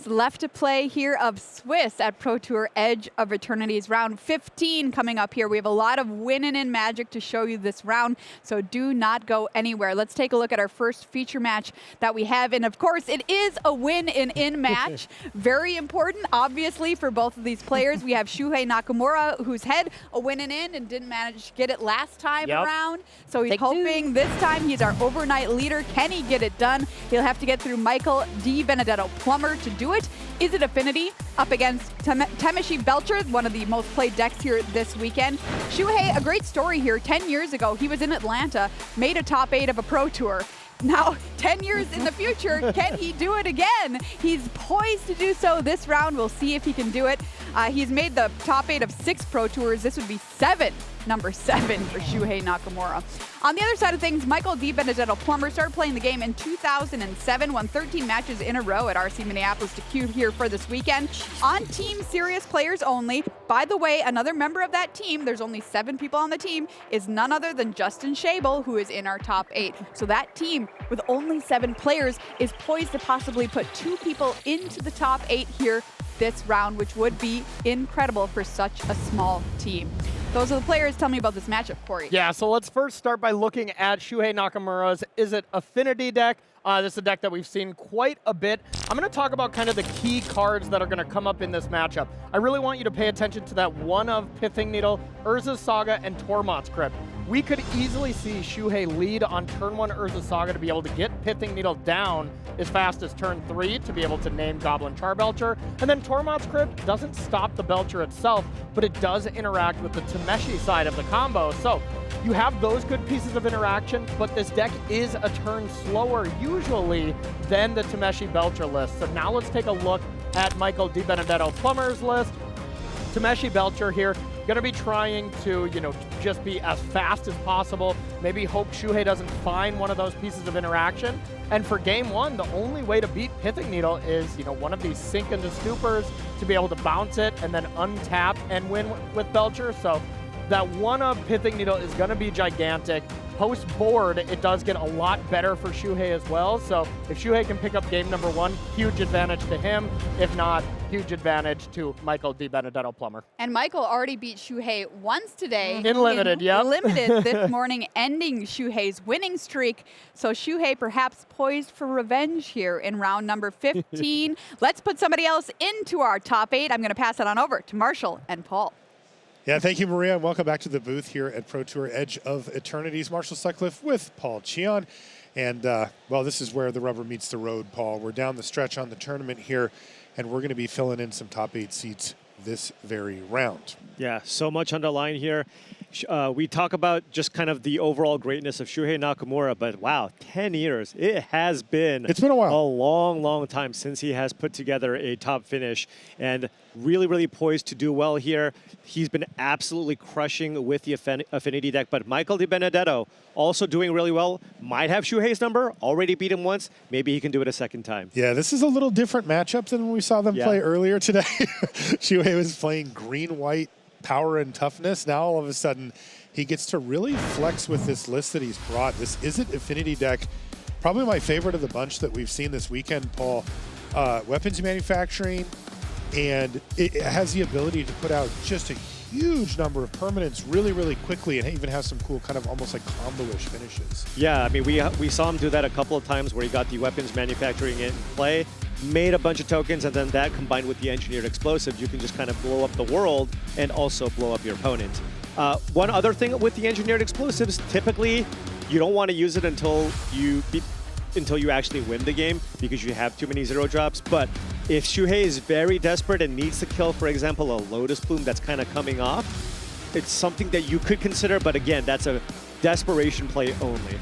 rounds left to play here of Swiss at Pro Tour Edge of Eternity's round 15 coming up here. We have a lot of winning in Magic to show you this round, so do not go anywhere. Let's take a look at our first feature match that we have, and of course it is a win-in match. Very important, obviously, for both of these players. We have Shuhei Nakamura, who's had a win-in and didn't manage to get it last time around, so he's hoping this time he's our overnight leader. Can he get it done? He'll have to get through Michael DeBenedetto-Plummer to do it. Is it Affinity up against Temeshi Belcher, one of the most played decks here this weekend? Shuhei, a great story here. 10 years ago, he was in Atlanta, made a top 8 of a Pro Tour. Now, 10 years in the future, can he do it again? He's poised to do so this round. We'll see if he can do it. He's made the top 8 of 6 Pro Tours. This would be number 7 for Shuhei Nakamura. On the other side of things, Michael DeBenedetto-Plummer started playing the game in 2007, won 13 matches in a row at RC Minneapolis to queue here for this weekend. On Team Serious players only. By the way, another member of that team, there's only 7 people on the team, is none other than Justin Schabel, who is in our top 8. So that team, with only 7 players, is poised to possibly put 2 people into the top 8 here this round, which would be incredible for such a small team. Those are the players. Tell me about this matchup, Corey. Yeah, so let's first start by looking at Shuhei Nakamura's Is It Affinity deck. This is a deck that we've seen quite a bit. I'm going to talk about kind of the key cards that are going to come up in this matchup. I really want you to pay attention to that one of Pithing Needle, Urza's Saga, and Tormod's Crypt. We could easily see Shuhei lead on turn 1 Urza's Saga to be able to get Pithing Needle down as fast as turn 3 to be able to name Goblin Charbelcher. And then Tormod's Crypt doesn't stop the Belcher itself, but it does interact with the Temeshi side of the combo. So you have those good pieces of interaction, but this deck is a turn slower usually than the Temeshi Belcher list. So now let's take a look at Michael DeBenedetto-Plummer's list. Temeshi Belcher here, going to be trying to, just be as fast as possible. Maybe hope Shuhei doesn't find one of those pieces of interaction. And for game 1, the only way to beat Pithing Needle is, one of these sink into stupors to be able to bounce it and then untap and win with Belcher. So that one of Pithing Needle is going to be gigantic. Post board, it does get a lot better for Shuhei as well. So if Shuhei can pick up game number 1, huge advantage to him. If not, huge advantage to Michael DeBenedetto-Plummer. And Michael already beat Shuhei once today. In Limited, yep. Limited this morning, ending Shuhei's winning streak. So Shuhei perhaps poised for revenge here in round number 15. Let's put somebody else into our top 8. I'm going to pass it on over to Marshall and Paul. Yeah, thank you, Maria, and welcome back to the booth here at Pro Tour Edge of Eternity's Marshall Sutcliffe with Paul Cheon. And, well, this is where the rubber meets the road, Paul. We're down the stretch on the tournament here, and we're going to be filling in some top 8 seats this very round. Yeah, so much on the line here. We talk about just kind of the overall greatness of Shuhei Nakamura, but wow, 10 years. It's been a while. A long, long time since he has put together a top finish, and really, really poised to do well here. He's been absolutely crushing with the Affinity deck, but Michael DeBenedetto also doing really well. Might have Shuhei's number, already beat him once. Maybe he can do it a second time. Yeah, this is a little different matchup than when we saw them play earlier today. Shuhei was playing green-white power and toughness. Now all of a sudden he gets to really flex with this list that he's brought. This Is It Affinity deck, probably my favorite of the bunch that we've seen this weekend, Paul. Weapons manufacturing, and it has the ability to put out just a huge number of permanents really, really quickly, and even has some cool kind of almost like combo-ish finishes. Yeah, I mean, we saw him do that a couple of times where he got the weapons manufacturing in play, made a bunch of tokens, and then that combined with the engineered explosives, you can just kind of blow up the world and also blow up your opponent. One other thing with the engineered explosives, typically you don't want to use it until you actually win the game because you have too many 0 drops. But if Shuhei is very desperate and needs to kill, for example, a Lotus Plume that's kind of coming off, it's something that you could consider, but again, that's a desperation play only.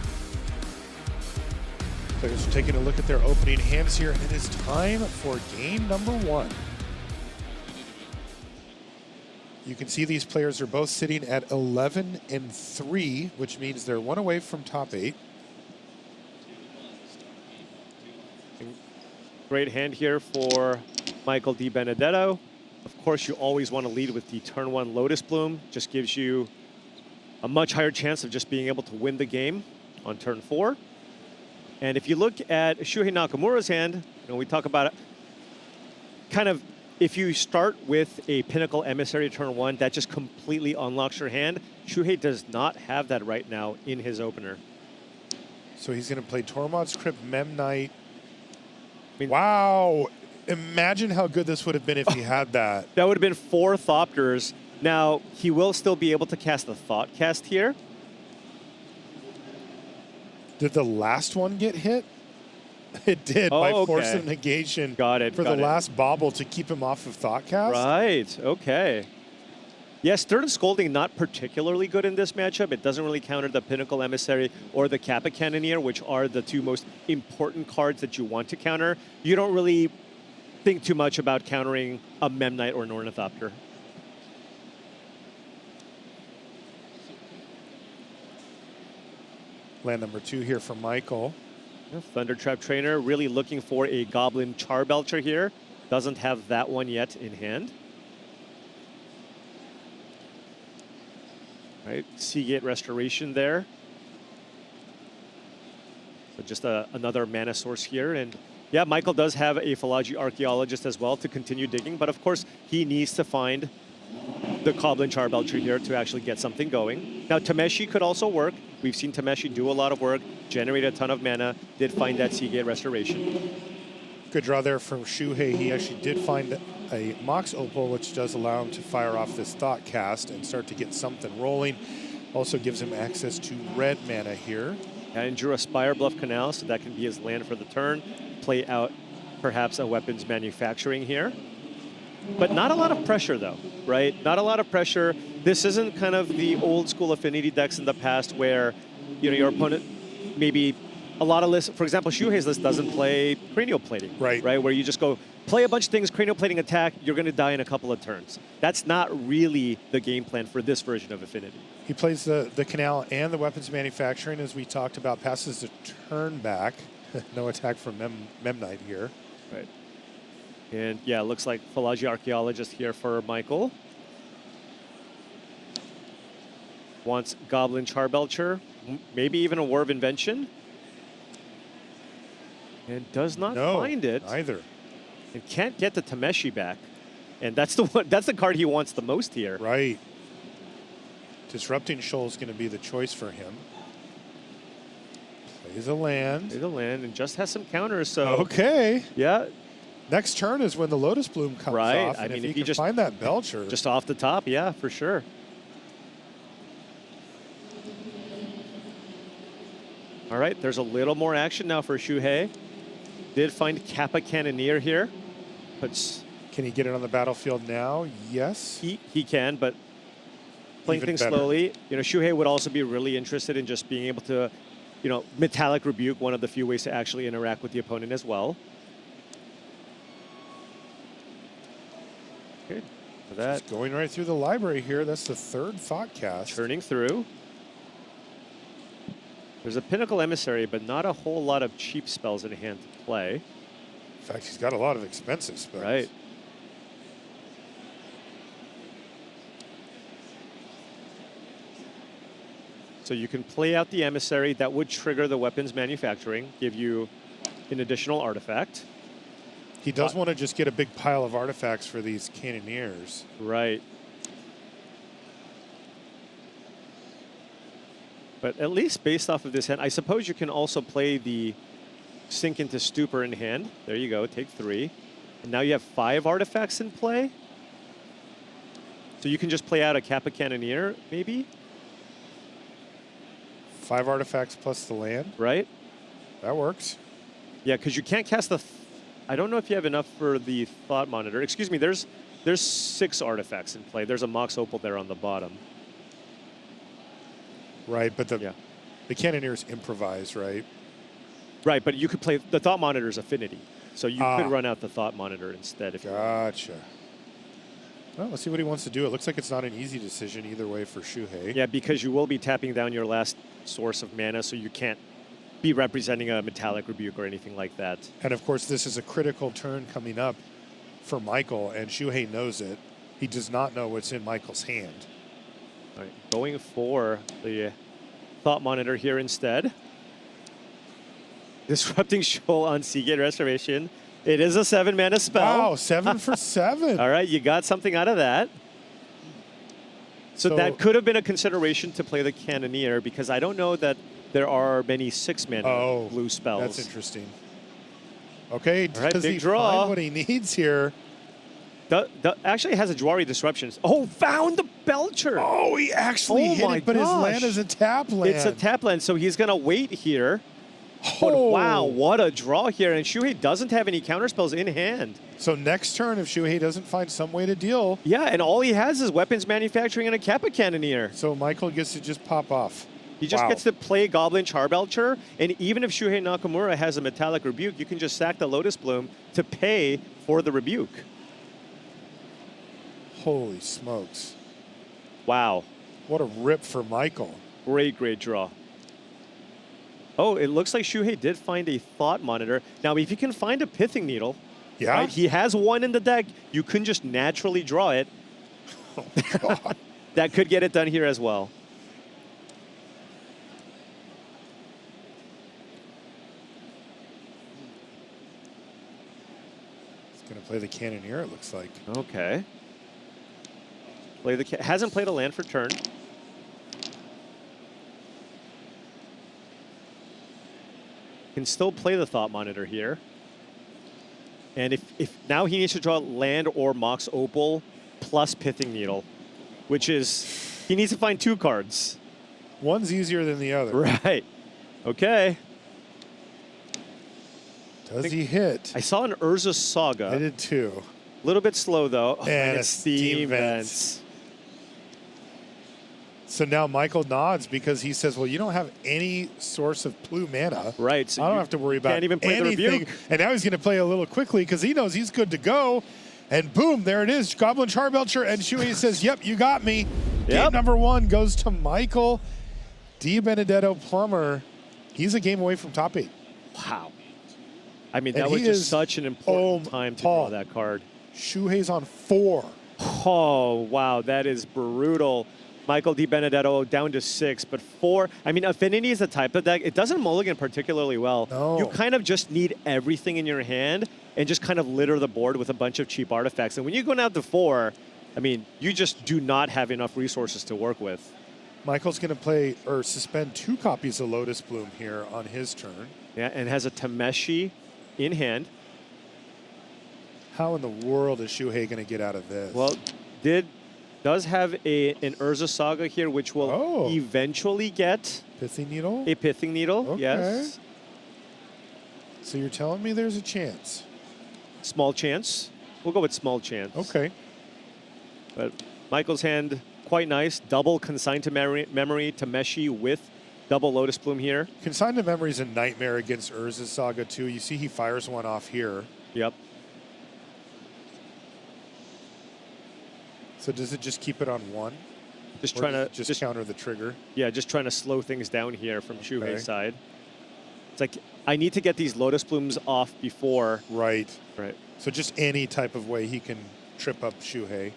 Players are taking a look at their opening hands here, and it is time for game number 1. You can see these players are both sitting at 11 and 3, which means they're 1 away from top 8. Great hand here for Michael DeBenedetto. Of course, you always want to lead with the turn 1 Lotus Bloom. Just gives you a much higher chance of just being able to win the game on turn 4. And if you look at Shuhei Nakamura's hand, we talk about kind of, if you start with a Pinnacle Emissary turn 1, that just completely unlocks your hand. Shuhei does not have that right now in his opener. So he's going to play Tormod's Crypt, Mem Knight. I mean, wow. Imagine how good this would have been if he had that. That would have been 4 Thopters. Now, he will still be able to cast the Thought Cast here. Did the last one get hit? It did, by force of negation. Got it. For the last bobble to keep him off of Thoughtcast. Right, okay. Yes, Stern Scolding not particularly good in this matchup. It doesn't really counter the Pinnacle Emissary or the Kappa Cannoneer, which are the 2 most important cards that you want to counter. You don't really think too much about countering a Memnite or an Ornithopter. Land number 2 here for Michael. Thundertrap Trainer really looking for a Goblin Charbelcher here. Doesn't have that one yet in hand. Right, Seagate Restoration there. So just another mana source here. And yeah, Michael does have a Philology Archaeologist as well to continue digging, but of course he needs to find the Goblin Charbelcher here to actually get something going. Now Tameshi could also work. We've seen Tameshi do a lot of work, generate a ton of mana, did find that Seagate Restoration. Good draw there from Shuhei. He actually did find a Mox Opal, which does allow him to fire off this Thought Cast and start to get something rolling. Also gives him access to red mana here. And drew a Spire Bluff Canal, so that can be his land for the turn. Play out perhaps a Weapons Manufacturing here. But not a lot of pressure though, right? Not a lot of pressure. This isn't kind of the old school affinity decks in the past where, you know, your opponent maybe a lot of lists, for example, Shuhei's list doesn't play Cranial Plating, right? Where you just go, play a bunch of things, Cranial Plating attack, you're gonna die in a couple of turns. That's not really the game plan for this version of Affinity. He plays the Canal and the Weapons Manufacturing, as we talked about, passes the turn back. No attack from Memnite here. Right. And yeah, looks like Philology Archaeologist here for Michael. Wants Goblin Charbelcher, maybe even a War of Invention. And does not find it. Either. And can't get the Tameshi back. And that's the one, that's the card he wants the most here. Right. Disrupting Shoal is going to be the choice for him. Plays a land. Plays a land and just has some counters, so. Okay. Yeah. Next turn is when the Lotus Bloom comes off. I mean, if he can find that Belcher. Just off the top, yeah, for sure. All right, there's a little more action now for Shuhei. Did find Kappa Cannoneer here. Can he get it on the battlefield now? Yes. He can, but playing things slowly. You know, Shuhei would also be really interested in just being able to, you know, Metallic Rebuke, one of the few ways to actually interact with the opponent as well. Okay, so that just going right through the library here. That's the 3rd Thought Cast. Turning through. There's a Pinnacle Emissary, but not a whole lot of cheap spells in hand to play. In fact, he's got a lot of expensive spells. Right. So you can play out the Emissary. That would trigger the Weapons Manufacturing, give you an additional artifact. He does want to just get a big pile of artifacts for these Cannoneers. Right. But at least based off of this hand, I suppose you can also play the Sink into Stupor in hand. There you go, take 3. And now you have 5 artifacts in play. So you can just play out a Kappa Cannoneer, maybe? 5 artifacts plus the land. Right. That works. Yeah, because you can't cast the... I don't know if you have enough for the Thought Monitor. Excuse me, there's 6 artifacts in play. There's a Mox Opal there on the bottom. Right, but the Cannoneers improvise, right? Right, but you could play... The Thought Monitor's Affinity. So you could run out the Thought Monitor instead if you want. Gotcha. Well, let's see what he wants to do. It looks like it's not an easy decision either way for Shuhei. Yeah, because you will be tapping down your last source of mana, so you can't be representing a Metallic Rebuke or anything like that. And of course, this is a critical turn coming up for Michael, and Shuhei knows it. He does not know what's in Michael's hand. All right, going for the Thought Monitor here instead. Disrupting Shoal on Seagate Restoration. It is a 7-mana spell. Wow, 7 for 7. All right, you got something out of that. So that could have been a consideration to play the Cannoneer, because I don't know that there are many 6-mana blue spells. That's interesting. Okay, all right, does big he draw. find what he needs here? Actually has a Jwari Disruption. Oh, found the Belcher. Oh, he actually hit it, but his land is a tap land. It's a tap land, so he's going to wait here. But wow, what a draw here. And Shuhei doesn't have any counterspells in hand. So next turn, if Shuhei doesn't find some way to deal. Yeah, and all he has is weapons manufacturing and a Kappa Cannoneer. So Michael gets to just pop off. He just gets to play Goblin Charbelcher, and even if Shuhei Nakamura has a Metallic Rebuke, you can just sack the Lotus Bloom to pay for the Rebuke. Holy smokes. Wow. What a rip for Michael. Great, great draw. Oh, it looks like Shuhei did find a Thought Monitor. Now, if you can find a Pithing Needle, right, he has one in the deck, you can just naturally draw it. Oh, God. That could get it done here as well. He's going to play the Cannoneer, it looks like. Okay. Hasn't played a land for turn. Can still play the Thought Monitor here. And if now he needs to draw land or Mox Opal plus Pithing Needle, which is, he needs to find 2 cards. One's easier than the other. Right. Okay. Does he hit? I saw an Urza Saga. I did too. A little bit slow though. Oh, and it's Steam Vents. So now Michael nods because he says, well, you don't have any source of blue mana. Right. So I don't have to worry about can't even play anything. the Rebuke. And now he's going to play a little quickly because he knows he's good to go. And boom, there it is. Goblin Charbelcher. And Shuhei says, yep, you got me. Game number 1 goes to Michael. DeBenedetto-Plummer. He's a game away from top 8. Wow. I mean, that was just such an important time to draw that card. Shuhei's on 4. Oh, wow. That is brutal. Michael DeBenedetto down to 6, but 4. I mean, Affinity is the type of deck. It doesn't mulligan particularly well. No. You kind of just need everything in your hand and just kind of litter the board with a bunch of cheap artifacts. And when you go down to 4, I mean, you just do not have enough resources to work with. Michael's going to play or suspend 2 copies of Lotus Bloom here on his turn. Yeah, and has a Tameshi in hand. How in the world is Shuhei going to get out of this? Well, does have an Urza Saga here, which will eventually get Pithing Needle? a Pithing Needle. Okay. Yes. So you're telling me there's a chance? Small chance. We'll go with small chance. Okay. But Michael's hand, quite nice. Double Consign to Memory Tameshi with double Lotus Bloom here. Consign to Memory is a nightmare against Urza's Saga, too. You see he fires one off here. Yep. So does it just keep it on 1? Just or trying to just counter the trigger. Yeah, just trying to slow things down here from Shuhei's side. It's like, I need to get these Lotus Blooms off before. Right. Right. So just any type of way he can trip up Shuhei.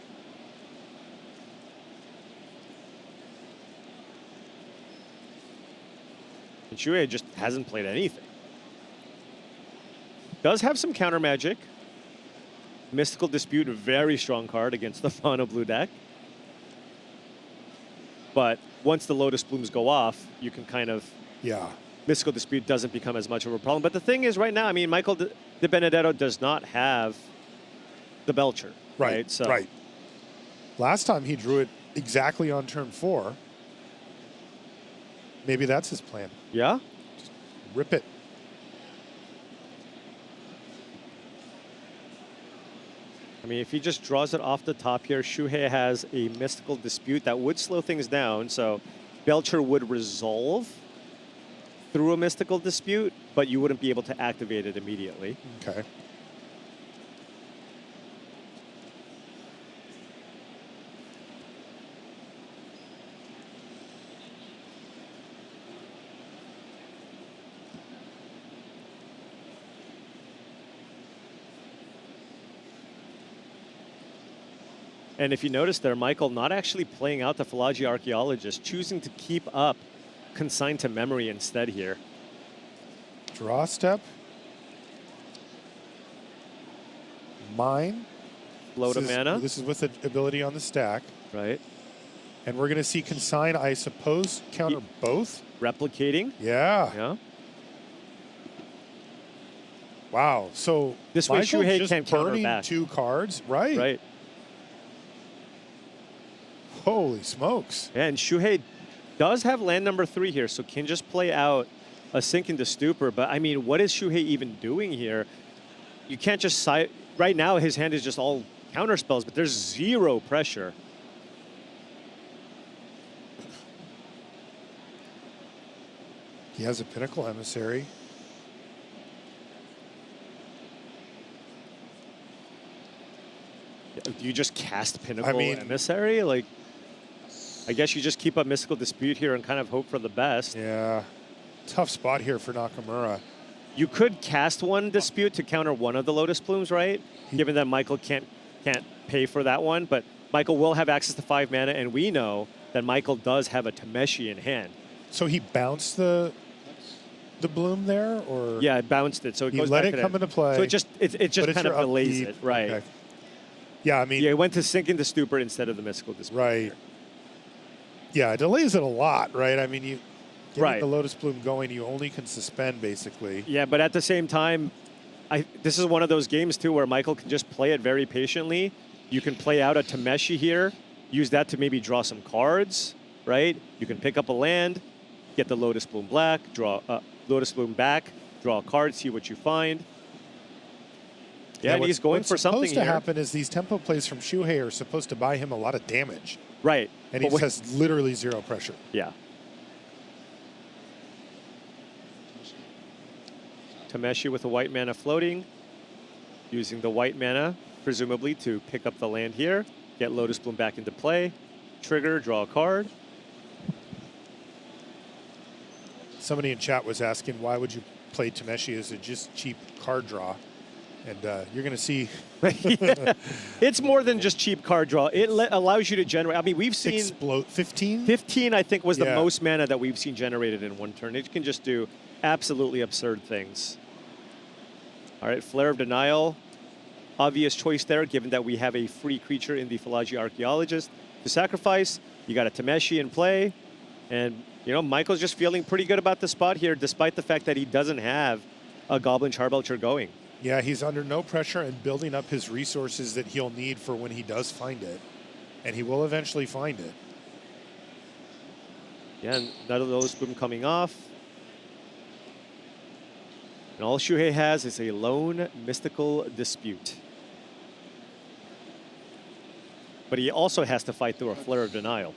And Shuhei just hasn't played anything. Does have some counter magic. Mystical Dispute, a very strong card against the mono blue deck. But once the Lotus Blooms go off, you can kind of... Yeah. Mystical Dispute doesn't become as much of a problem. But the thing is, right now, I mean, Michael DeBenedetto does not have the Belcher. Right. So right. Last time he drew it exactly on turn 4. Maybe that's his plan. Yeah? Just rip it. I mean, if he just draws it off the top here, Shuhei has a Mystical Dispute that would slow things down. So Belcher would resolve through a Mystical Dispute, but you wouldn't be able to activate it immediately. Okay. And if you notice there, Michael not actually playing out the Philology Archaeologist, choosing to keep up Consigned to Memory instead here. Draw step. mine. Load of mana. This is with the ability on the stack. Right. And we're going to see Consign, I suppose, counter both. Replicating. Yeah. Yeah. Wow. So This way Michael Shuhei just can't counter burning back. 2 cards. Right. Right. Holy smokes. Yeah, and Shuhei does have land number 3 here, so can just play out a Sink into Stupor. But I mean, what is Shuhei even doing here? You can't just right now his hand is just all counter spells, but there's 0 pressure. He has a Pinnacle Emissary. Do you just cast Pinnacle Emissary? Like, I guess you just keep up Mystical Dispute here and kind of hope for the best. Yeah. Tough spot here for Nakamura. You could cast one Dispute to counter one of the Lotus Plumes, right? Given that Michael can't pay for that one, but Michael will have access to 5 mana, and we know that Michael does have a Tameshi in hand. So he bounced the bloom there, or Yeah, it bounced it, so it he goes let back it to come that. into play. So it just kind of delays it, right? Okay. Yeah, I mean, Yeah, it went to Sink into Stupor instead of the Mystical Dispute. right. Yeah, it delays it a lot, right? I mean, you get Right. the Lotus Bloom going, you only can suspend basically. Yeah, but at the same time, this is one of those games too where Michael can just play it very patiently. You can play out a Tameshi here, use that to maybe draw some cards, right? You can pick up a land, get the Lotus Bloom black, draw Lotus Bloom back, draw a card, see what you find. Yeah, and he's going for something What's supposed to here. happen is these tempo plays from Shuhei are supposed to buy him a lot of damage, Right. and he But just has literally 0 pressure. Yeah. Tameshi with a white mana floating, using the white mana, presumably, to pick up the land here, get Lotus Bloom back into play, trigger, draw a card. Somebody in chat was asking, why would you play Tameshi as a just cheap card draw? And you're going to see It's more than just cheap card draw. It allows you to generate. I mean, we've seen explode 15. 15, I think, was the Yeah. most mana that we've seen generated in one turn. It can just do absolutely absurd things. All right, Flare of Denial. Obvious choice there, given that we have a free creature in the Philology Archaeologist to sacrifice. You got a Tameshi in play. And, you know, Michael's just feeling pretty good about the spot here, despite the fact that he doesn't have a Goblin Charbelcher going. Yeah, he's under no pressure and building up his resources that he'll need for when he does find it. And he will eventually find it. Yeah, and none of those boom coming off. And all Shuhei has is a lone Mystical Dispute. But he also has to fight through a Flare of Denial.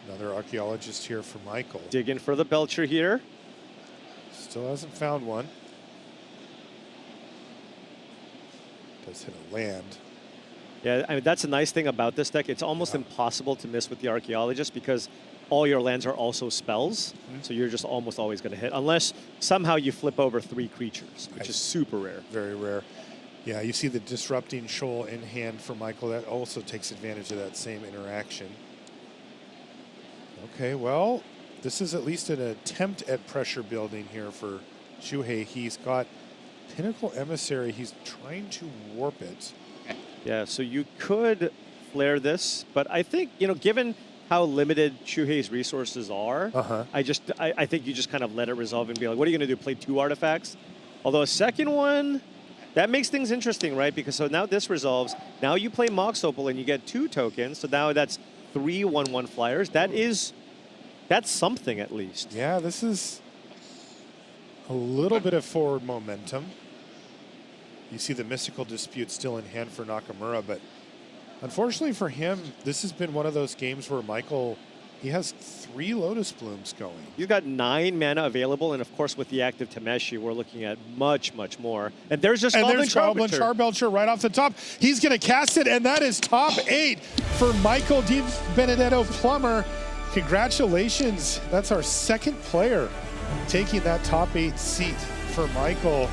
Another archaeologist here for Michael. Digging for the Belcher here. Still hasn't found one. Does hit a land. Yeah, I mean, that's a nice thing about this deck. It's almost impossible to miss with the Archaeologist because all your lands are also spells. So you're just almost always going to hit, unless somehow you flip over 3 creatures, which is super rare. Very rare. Yeah, you see the Disrupting Shoal in hand for Michael. That also takes advantage of that same interaction. Okay, well, this is at least an attempt at pressure building here for Shuhei. He's got Pinnacle Emissary. He's trying to warp it. Yeah, so you could flare this, but I think, you know, given how limited Shuhei's resources are, I think you just kind of let it resolve and be like, what are you going to do, play 2 artifacts? Although a second one, that makes things interesting, right? Because so now this resolves. Now you play Mox Opal and you get 2 tokens, so now that's 3 1/1 flyers. That's something at least. Yeah, this is a little bit of forward momentum. You see the Mystical Dispute still in hand for Nakamura, but unfortunately for him, this has been one of those games where Michael, he has 3 Lotus Blooms going. You've got 9 mana available, and of course with the active Tameshi, we're looking at much, much more. And there's just Goblin Charbelcher. Charbelcher right off the top. He's going to cast it, and that is top 8 for Michael DeBenedetto-Plummer. Congratulations. That's our 2nd player taking that top 8 seat for Michael,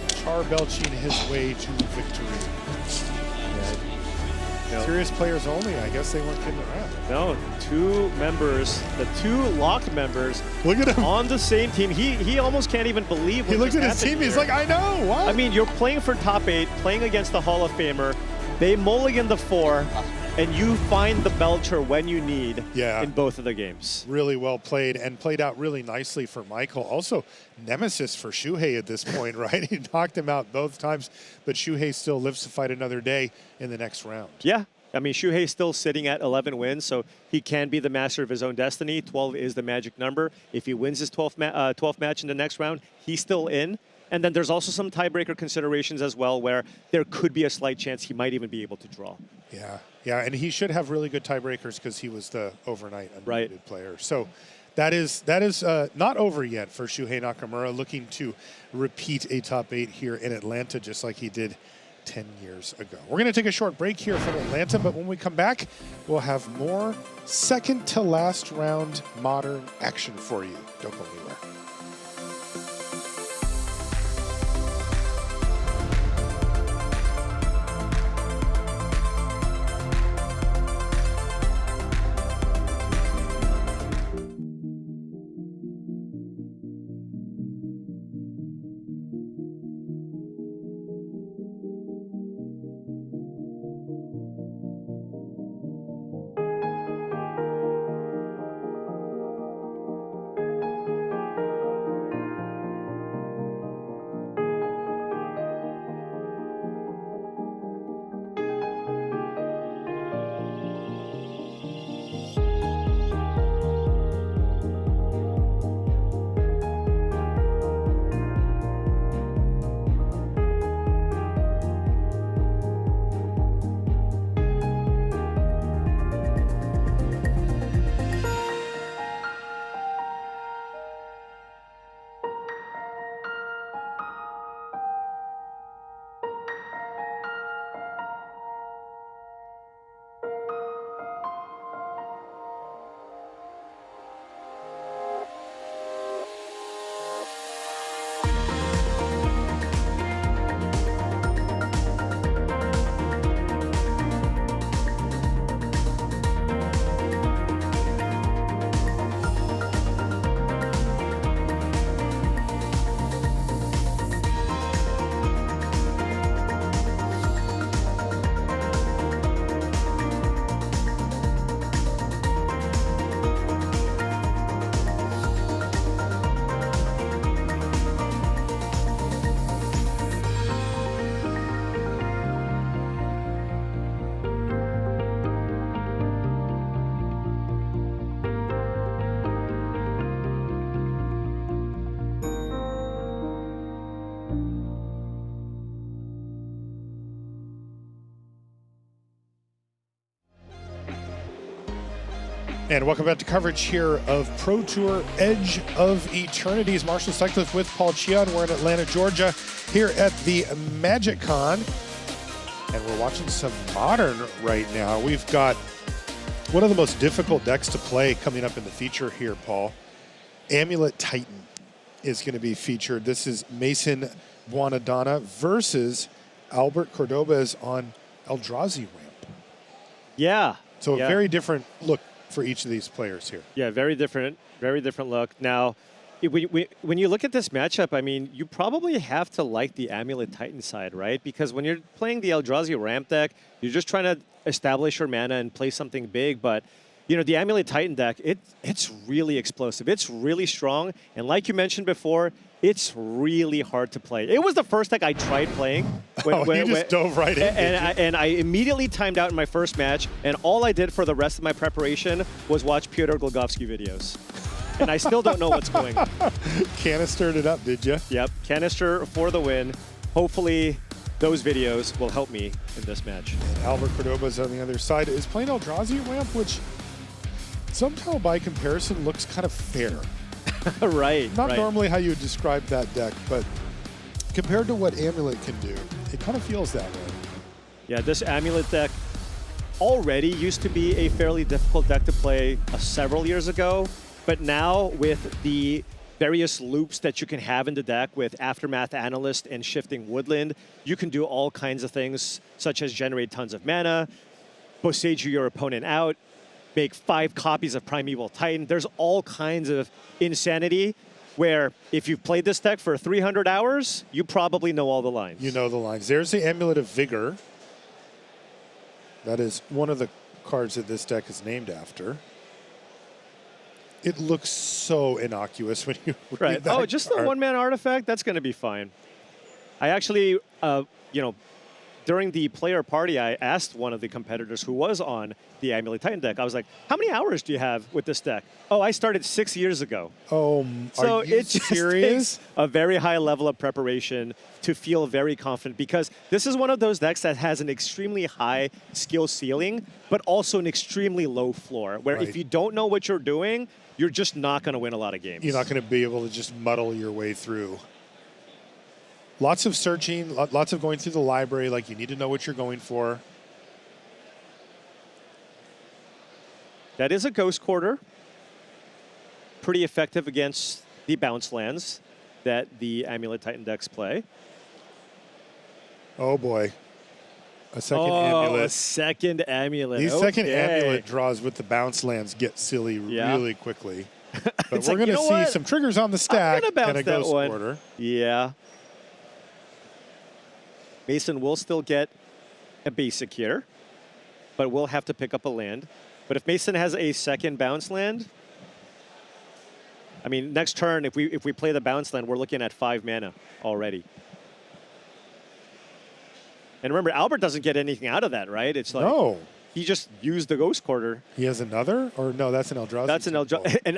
charbelching his way to victory. Serious players only. I guess they weren't kidding around. No, two members, the two locked members, Look at him. on the same team. He almost can't even believe what He looked just at his happened team. He's here. like, I know. What? I mean, you're playing for top 8, playing against the Hall of Famer. They mulligan the 4, and you find the Belcher when you need in both of the games. Really well played and played out really nicely for Michael. Also, nemesis for Shuhei at this point, right? He knocked him out both times, but Shuhei still lives to fight another day in the next round. Yeah. I mean, Shuhei's still sitting at 11 wins, so he can be the master of his own destiny. 12 is the magic number. If he wins his 12th match in the next round, he's still in. And then there's also some tiebreaker considerations as well, where there could be a slight chance he might even be able to draw. Yeah, and he should have really good tiebreakers because he was the overnight undefeated player. So that is not over yet for Shuhei Nakamura, looking to repeat a top 8 here in Atlanta, just like he did 10 years ago. We're going to take a short break here from Atlanta, but when we come back, we'll have more second to last round modern action for you. Don't go anywhere. And welcome back to coverage here of Pro Tour Edge of Eternities. Marshall Sutcliffe with Paul Cheon. We're in Atlanta, Georgia, here at the Magic Con. And we're watching some Modern right now. We've got one of the most difficult decks to play coming up in the feature here, Paul. Amulet Titan is going to be featured. This is Mason Buonodonna versus Albert Cordobes on Eldrazi Ramp. Yeah. So a very different look for each of these players here. Yeah, very different look. Now, when you look at this matchup, I mean, you probably have to like the Amulet Titan side, right? Because when you're playing the Eldrazi ramp deck, you're just trying to establish your mana and play something big. But, you know, the Amulet Titan deck, it's really explosive. It's really strong. And like you mentioned before, it's really hard to play. It was the first deck I tried playing. You just dove right in. And I immediately timed out in my first match, and all I did for the rest of my preparation was watch Pyotr Glogovsky videos. And I still don't know what's going on. Canistered it up, did you? Yep, canister for the win. Hopefully those videos will help me in this match. Albert Cordobes on the other side is playing Eldrazi ramp, which somehow by comparison looks kind of fair. Right. Not normally how you would describe that deck, but compared to what Amulet can do, it kind of feels that way. Yeah, this Amulet deck already used to be a fairly difficult deck to play several years ago, but now with the various loops that you can have in the deck with Aftermath Analyst and Shifting Woodland, you can do all kinds of things, such as generate tons of mana, Boseiju your opponent out, make 5 copies of Primeval Titan. There's all kinds of insanity where if you've played this deck for 300 hours, you probably know all the lines. You know the lines. There's the Amulet of Vigor. That is one of the cards that this deck is named after. It looks so innocuous when you read Right. that Oh, just card. the 1-mana artifact? That's going to be fine. I actually, during the player party, I asked one of the competitors who was on the Amulet Titan deck, I was like, how many hours do you have with this deck? Oh, I started 6 years ago. Oh, So are you it just serious? takes a very high level of preparation to feel very confident, because this is one of those decks that has an extremely high skill ceiling, but also an extremely low floor, where Right. if you don't know what you're doing, you're just not going to win a lot of games. You're not going to be able to just muddle your way through. Lots of searching, lots of going through the library, like you need to know what you're going for. That is a Ghost Quarter. Pretty effective against the bounce lands that the Amulet Titan decks play. Oh boy. A second A amulet. second amulet. These second Okay. amulet draws with the bounce lands get silly Yeah. really quickly. But It's we're like, going to you know see what? some triggers on the stack gonna bounce and a that Ghost one. Quarter. Yeah. Mason will still get a basic here, but will have to pick up a land. But if Mason has a second bounce land, I mean, next turn, if we play the bounce land, we're looking at 5 mana already. And remember, Albert doesn't get anything out of that, right? It's like No. he just used the Ghost Quarter. He has another? Or no, that's an Eldrazi. That's an temple. and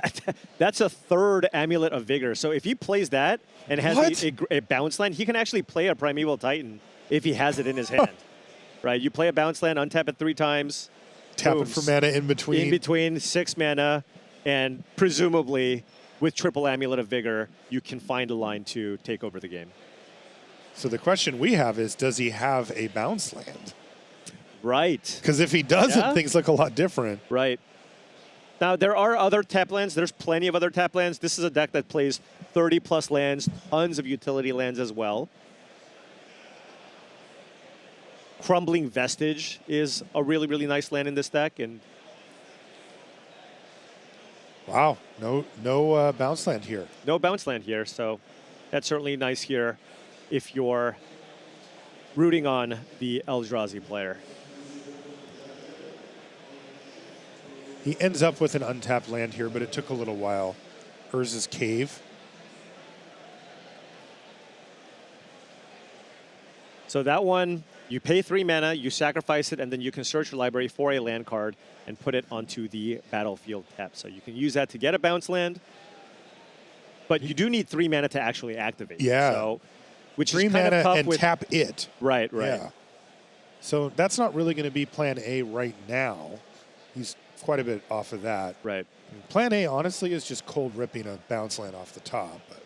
that's a third Amulet of Vigor. So if he plays that and has What? a bounce land, he can actually play a Primeval Titan if he has it in his hand. Right? You play a bounce land, untap it 3 times. Tap boom, it for mana in between. In between 6 mana, and presumably with triple Amulet of Vigor, you can find a line to take over the game. So the question we have is, does he have a bounce land? Right. Because if he doesn't, Yeah. things look a lot different. Right. Now, there are other tap lands. There's plenty of other tap lands. This is a deck that plays 30-plus lands, tons of utility lands as well. Crumbling Vestige is a really, really nice land in this deck. And Wow, no bounce land here. no bounce land here, so that's certainly nice here if you're rooting on the Eldrazi player. He ends up with an untapped land here, but it took a little while. Urza's Cave. So that one, you pay 3 mana, you sacrifice it, and then you can search your library for a land card and put it onto the battlefield tap. So you can use that to get a bounce land, but you do need 3 mana to actually activate. Yeah. So, which 3 is kind mana of tough and with tap it. Right. Yeah. So that's not really going to be plan A right now. He's quite a bit off of that. Right. Plan A, honestly, is just cold ripping a bounce land off the top. But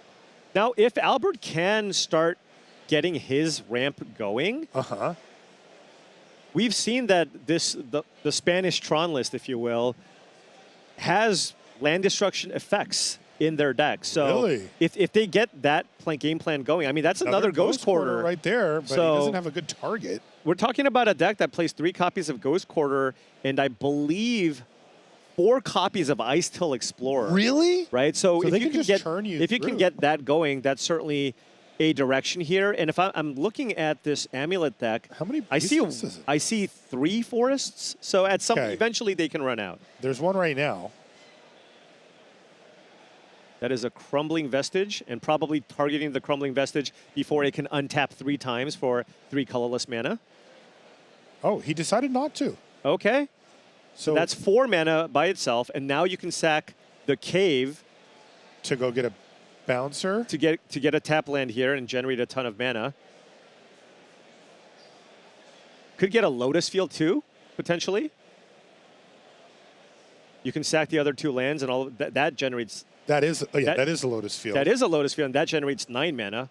Now, if Albert can start getting his ramp going, we've seen that the Spanish Tron list, if you will, has land destruction effects in their deck. So Really? if they get that game plan going, I mean, that's another Ghost Quarter right there, but So- he doesn't have a good target. We're talking about a deck that plays 3 copies of Ghost Quarter and I believe 4 copies of Ice Till Explorer. Really? Right? So, So if they you can can just get churn you if you can through. get that going, that's certainly a direction here. And if I'm looking at this Amulet deck, How many I see beasts is it? I see 3 forests. So at some Okay. eventually they can run out. There's one right now. That is a Crumbling Vestige, and probably targeting the Crumbling Vestige before it can untap 3 times for 3 colorless mana. Oh, he decided not to. Okay. So That's 4 mana by itself, and now you can sack the Cave to go get a bouncer. to get a tap land here and generate a ton of mana. Could get a Lotus Field too, potentially. You can sack the other 2 lands, and all of that generates. That is, That- that is a Lotus Field. That is a Lotus Field, and that generates 9 mana.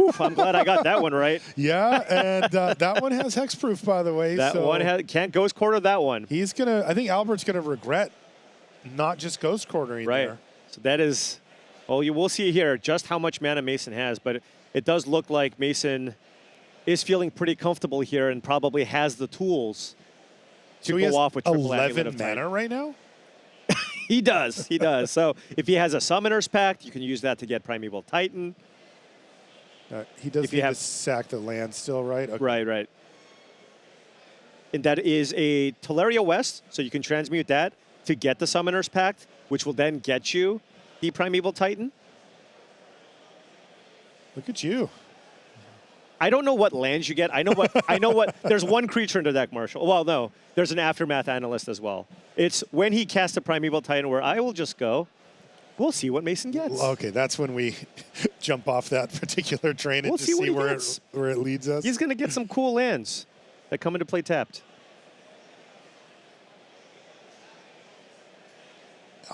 Oof, I'm glad I got that one right. Yeah, and that one has hexproof, by the way. That so one can't Ghost Quarter that one. He's gonna. I think Albert's gonna regret not just ghost quartering Right. there. So that is, well, you will see here just how much mana Mason has, but it does look like Mason is feeling pretty comfortable here and probably has the tools So he has go off with triple amulet 11 of Titan. mana right now? He does. He does. So if he has a Summoner's Pact, you can use that to get Primeval Titan. He does If you need have- to sack the land still, right? Okay. Right. And that is a Teleria West, so you can transmute that to get the Summoner's Pact, which will then get you the Primeval Titan. Look at you. I don't know what lands you get. I know what. There's one creature in the deck, Marshall. Well, no, there's an Aftermath Analyst as well. It's when he casts a Primeval Titan, where I will just go. We'll see what Mason gets. Okay, that's when we jump off that particular train and We'll just see what see he where gets. where it leads us. He's going to get some cool lands that come into play tapped.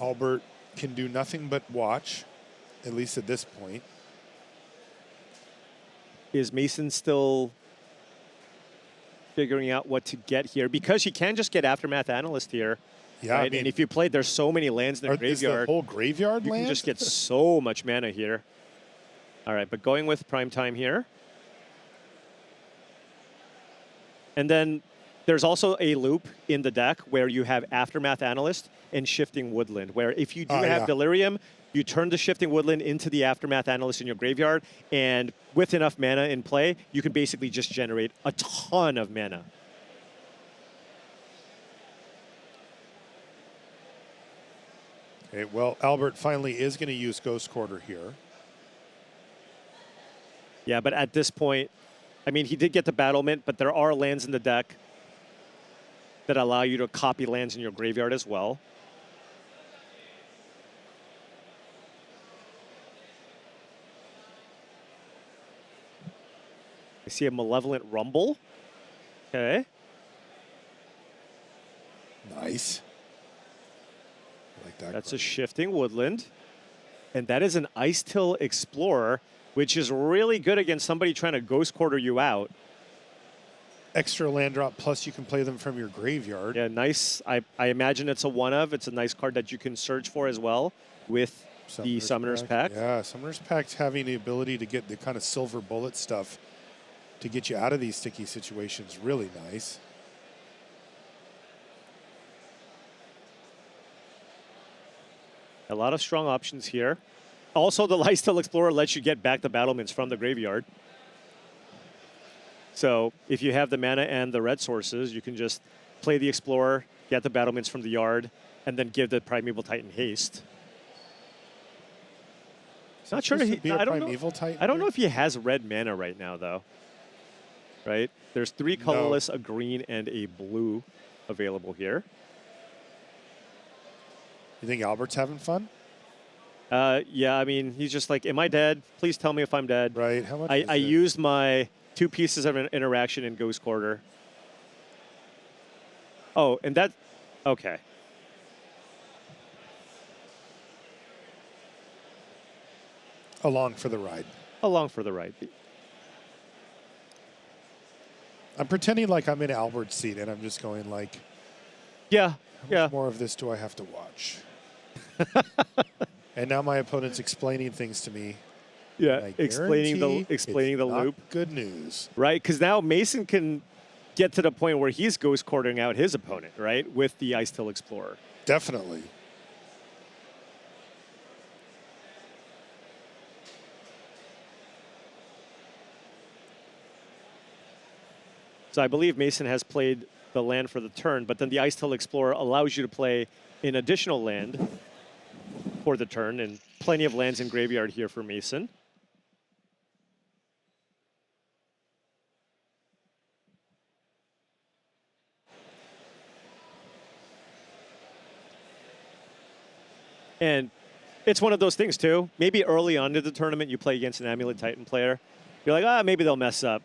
Albert can do nothing but watch, at least at this point. Is Mason still figuring out what to get here? Because he can just get Aftermath Analyst here. Yeah, right? I mean, And if you played, there's so many lands in the is the graveyard. whole graveyard You land? can just get so much mana here. All right, but going with Prime Time here. And then there's also a loop in the deck where you have Aftermath Analyst and Shifting Woodland, where if you do have yeah. Delirium, you turn the Shifting Woodland into the Aftermath Analyst in your graveyard, and with enough mana in play, you can basically just generate a ton of mana. Okay, well, Albert finally is going to use Ghost Quarter here. Yeah, but at this point, I mean, he did get the Battlement, but there are lands in the deck that allow you to copy lands in your graveyard as well. I see a Malevolent Rumble. Okay. Nice. I like that. That's card. a Shifting Woodland. And that is an Ice Till Explorer, which is really good against somebody trying to Ghost Quarter you out. Extra land drop, plus you can play them from your graveyard. Yeah, nice. I imagine it's a one of. It's a nice card that you can search for as well with the Summoner's Pact. Yeah, Summoner's Pact having the ability to get the kind of silver bullet stuff to get you out of these sticky situations, really nice. A lot of strong options here. Also, the Lifesteal Explorer lets you get back the Battlements from the graveyard. So if you have the mana and the red sources, you can just play the Explorer, get the Battlements from the yard, and then give the Primeval Titan haste. Not sure. Supposed to be a I don't know. Primeval Titan I don't know here? if he has red mana right now, though. Right? There's 3 colorless, a green, and a blue available here. You think Albert's having fun? Yeah, I mean, he's just like, am I dead? Please tell me if I'm dead. Right. How much? I is it? used my 2 pieces of an interaction in Ghost Quarter. Oh, and that, okay. Along for the ride. Along for the ride. I'm pretending like I'm in Albert's seat, and I'm just going like, Yeah, how yeah. much more of this do I have to watch? And now my opponent's explaining things to me. Yeah, I explaining guarantee the it's not loop, Good news. right? Because now Mason can get to the point where he's Ghost Quartering out his opponent, right, with the Ice Till Explorer. Definitely. So I believe Mason has played the land for the turn, but then the Ice Till Explorer allows you to play an additional land for the turn, and plenty of lands in graveyard here for Mason. And it's one of those things, too. Maybe early on in the tournament, you play against an Amulet Titan player. You're like, maybe they'll mess up.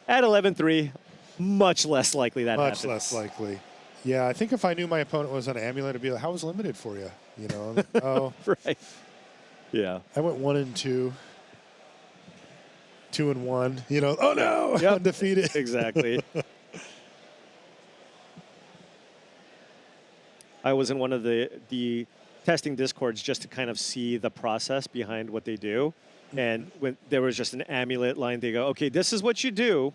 At 11-3, much less likely that happens. Much less likely. Yeah, I think if I knew my opponent was on Amulet, I'd be like, how was limited for you? You know, oh, Right. Yeah. I went 1-2, 2-1. You know, oh no, Yep. undefeated. Exactly. I was in one of the testing discords just to kind of see the process behind what they do. And when there was just an amulet line, they go, okay, this is what you do.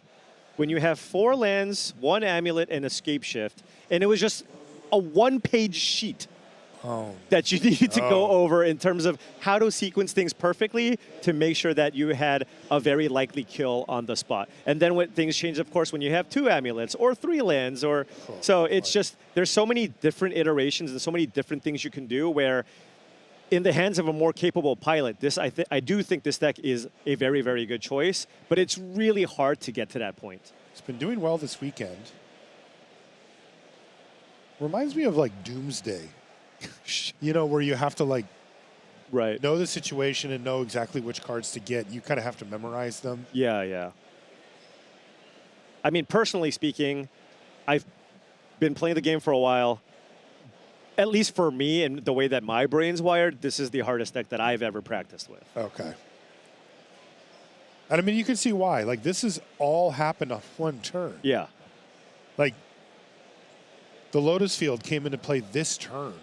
when you have 4 lands, 1 amulet, and escape shift, and it was just a 1-page sheet that you needed to go over in terms of how to sequence things perfectly to make sure that you had a very likely kill on the spot. And then when things change, of course, when you have 2 amulets or 3 lands, or so it's just there's so many different iterations and so many different things you can do where in the hands of a more capable pilot, I do think this deck is a very, very good choice, but it's really hard to get to that point. It's been doing well this weekend. Reminds me of like Doomsday. You know, where you have to like know the situation and know exactly which cards to get. You kind of have to memorize them. Yeah, yeah. I mean, personally speaking, I've been playing the game for a while. At least for me and the way that my brain's wired, this is the hardest deck that I've ever practiced with. Okay. And I mean, you can see why. Like, this has all happened on one turn. Yeah. Like, the Lotus Field came into play this turn.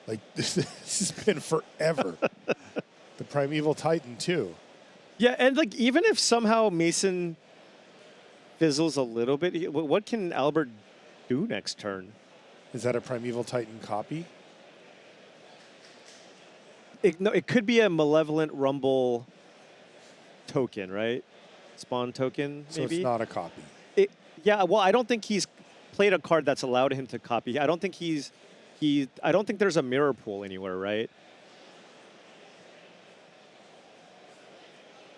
Like, this has been forever. The Primeval Titan, too. Yeah, and like, even if somehow Mason fizzles a little bit, what can Albert do next turn? Is that a Primeval Titan copy? No, it could be a Malevolent Rumble token, right? Spawn token, maybe? So it's not a copy. Yeah, well, I don't think he's played a card that's allowed him to copy. I don't think I don't think there's a mirror pool anywhere, right?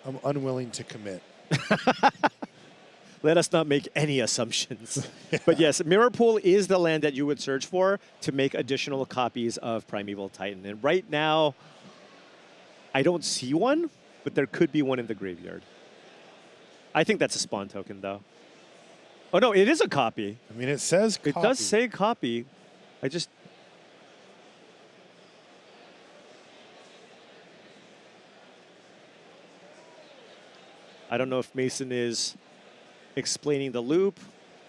I'm unwilling to commit. Let us not make any assumptions. But yes, Mirror Pool is the land that you would search for to make additional copies of Primeval Titan. And right now, I don't see one, but there could be one in the graveyard. I think that's a spawn token, though. Oh, no, it is a copy. I mean, it says copy. It does say copy. I don't know if Mason is explaining the loop,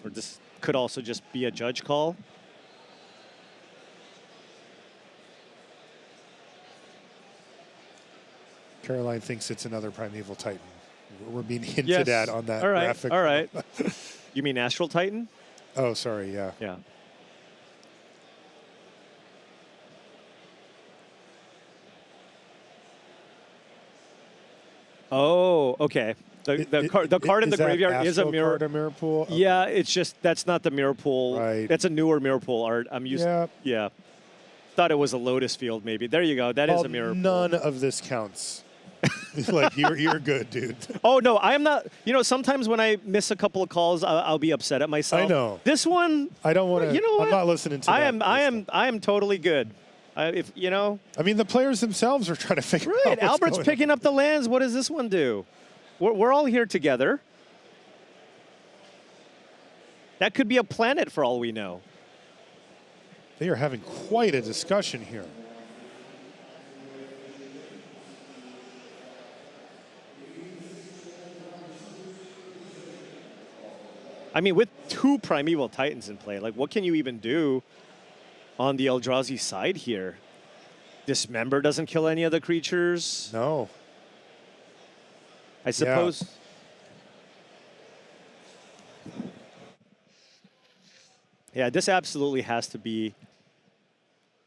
or this could also just be a judge call. Caroline thinks it's another Primeval Titan. We're being hinted at on that graphic. All right. You mean Astral Titan? Oh, sorry, yeah. Yeah. Oh, okay. The card in the graveyard is a mirror. Card a mirror pool? Okay. Yeah, it's just that's not the mirror pool. Right. That's a newer mirror pool art. I'm used. Yeah. Thought it was a Lotus Field, maybe. There you go. That is a mirror pool. None of this counts. Like you're good, dude. Oh no, I am not. You know, sometimes when I miss a couple of calls, I'll be upset at myself. I know. This one, I don't want to. You know what? I'm not listening to that. I am totally good. If you know. I mean, the players themselves are trying to figure out. Right, Albert's picking up the lands. What does this one do? We're all here together. That could be a planet for all we know. They are having quite a discussion here. I mean, with 2 Primeval Titans in play, like, what can you even do on the Eldrazi side here? Dismember doesn't kill any of the creatures. No. I suppose. Yeah, this absolutely has to be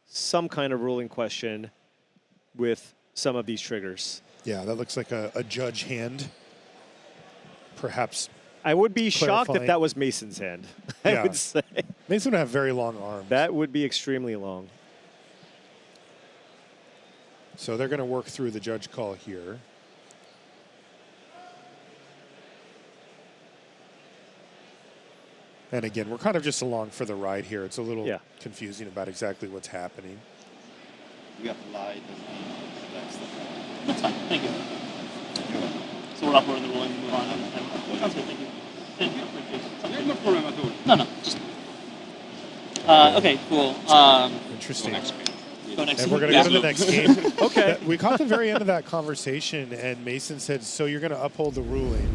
some kind of ruling question with some of these triggers. Yeah, that looks like a judge hand. Perhaps. I would be shocked if clarifying. that was Mason's hand, I would say. Mason would have very long arms. That would be extremely long. So they're going to work through the judge call here. And again, we're kind of just along for the ride here. It's a little confusing about exactly what's happening. We have lied. That's fine. Thank you. So we're up on the ruling and move on. Sounds good. Thank you. No, just. Okay, cool. Interesting. Go next And we're going to go to the next game. Okay. We caught the very end of that conversation, and Mason said, so you're going to uphold the ruling.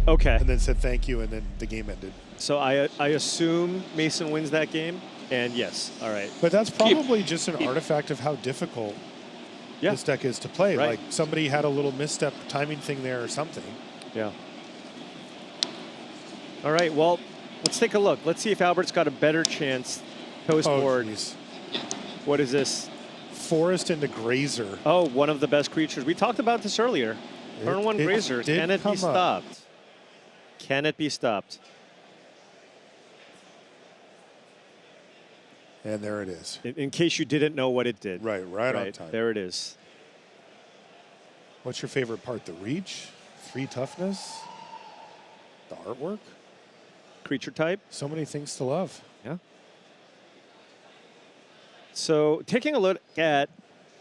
Okay. And then said thank you, and then the game ended. So I assume Mason wins that game, and yes, all right. But that's probably just an artifact of how difficult this deck is to play. Right. Like somebody had a little misstep timing thing there or something. Yeah. All right, well, let's take a look. Let's see if Albert's got a better chance post board. geez. What is this? Forest into Grazer. Oh, one of the best creatures. We talked about this earlier. Turn 1 Grazer. did Can it be come up. stopped? Can it be stopped? And there it is. In case you didn't know what it did. Right on time. There it is. What's your favorite part? The reach? 3 toughness? The artwork? Creature type. So many things to love. Yeah. So taking a look at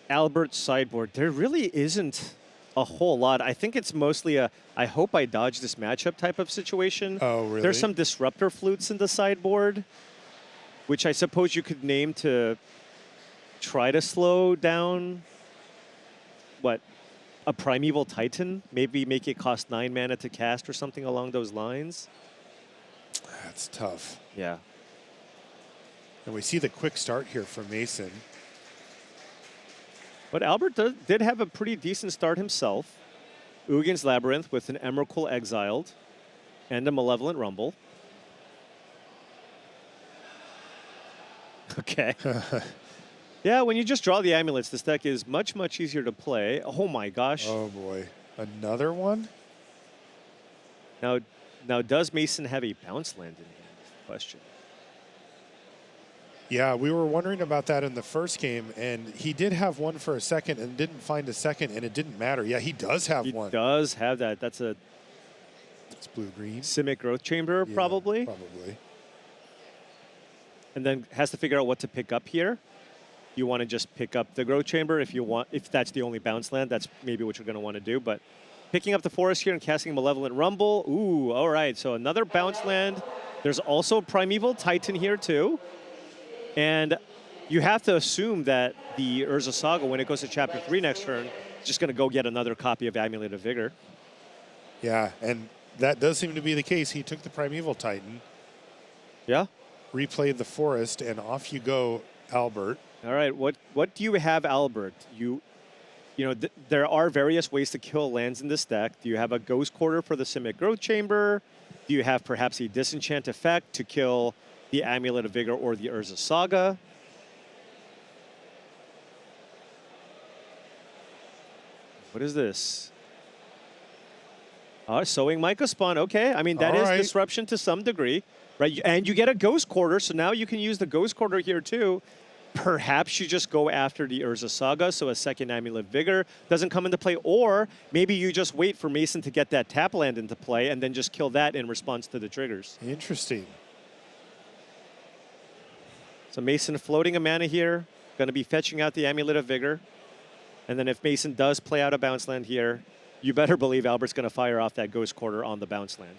Albert's sideboard, there really isn't a whole lot. I think it's mostly a I hope I dodge this matchup type of situation. Oh, really? There's some disruptor flutes in the sideboard, which I suppose you could name to try to slow down, what, a Primeval Titan? Maybe make it cost 9 mana to cast or something along those lines. That's tough. Yeah. And we see the quick start here from Mason. But Albert did have a pretty decent start himself. Ugin's Labyrinth with an Emrakul exiled and a Malevolent Rumble. Okay. Yeah, when you just draw the amulets, this deck is much, much easier to play. Oh my gosh. Oh boy. Another one? Now does Mason have a bounce land in hand? Is the question. Yeah, we were wondering about that in the first game, and he did have one for a second and didn't find a second, and it didn't matter. Yeah, he does have one. He does have that. That's a It's blue-green. Simic Growth Chamber, Yeah, probably. Probably. And then has to figure out what to pick up here. You want to just pick up the Growth Chamber if that's the only bounce land. That's maybe what you're going to want to do. But picking up the Forest here and casting Malevolent Rumble. Ooh, all right. So another bounce land. There's also Primeval Titan here too. And you have to assume that the Urza Saga, when it goes to Chapter 3 next turn, is just going to go get another copy of Amulet of Vigor. Yeah, and that does seem to be the case. He took the Primeval Titan, Yeah. replayed the Forest, and off you go, Albert. All right. What do you have, Albert? There are various ways to kill lands in this deck. Do you have a Ghost Quarter for the Simic Growth Chamber? Do you have perhaps a Disenchant effect to kill the Amulet of Vigor or the Urza Saga? What is this? Sowing Micah Spawn. Okay. I mean, that All is right. disruption to some degree, right? And you get a Ghost Quarter, so now you can use the Ghost Quarter here too. Perhaps you just go after the Urza Saga, so a second Amulet of Vigor doesn't come into play, or maybe you just wait for Mason to get that tap land into play and then just kill that in response to the triggers. Interesting. So Mason floating a mana here, going to be fetching out the Amulet of Vigor. And then if Mason does play out a bounce land here, you better believe Albert's going to fire off that Ghost Quarter on the bounce land.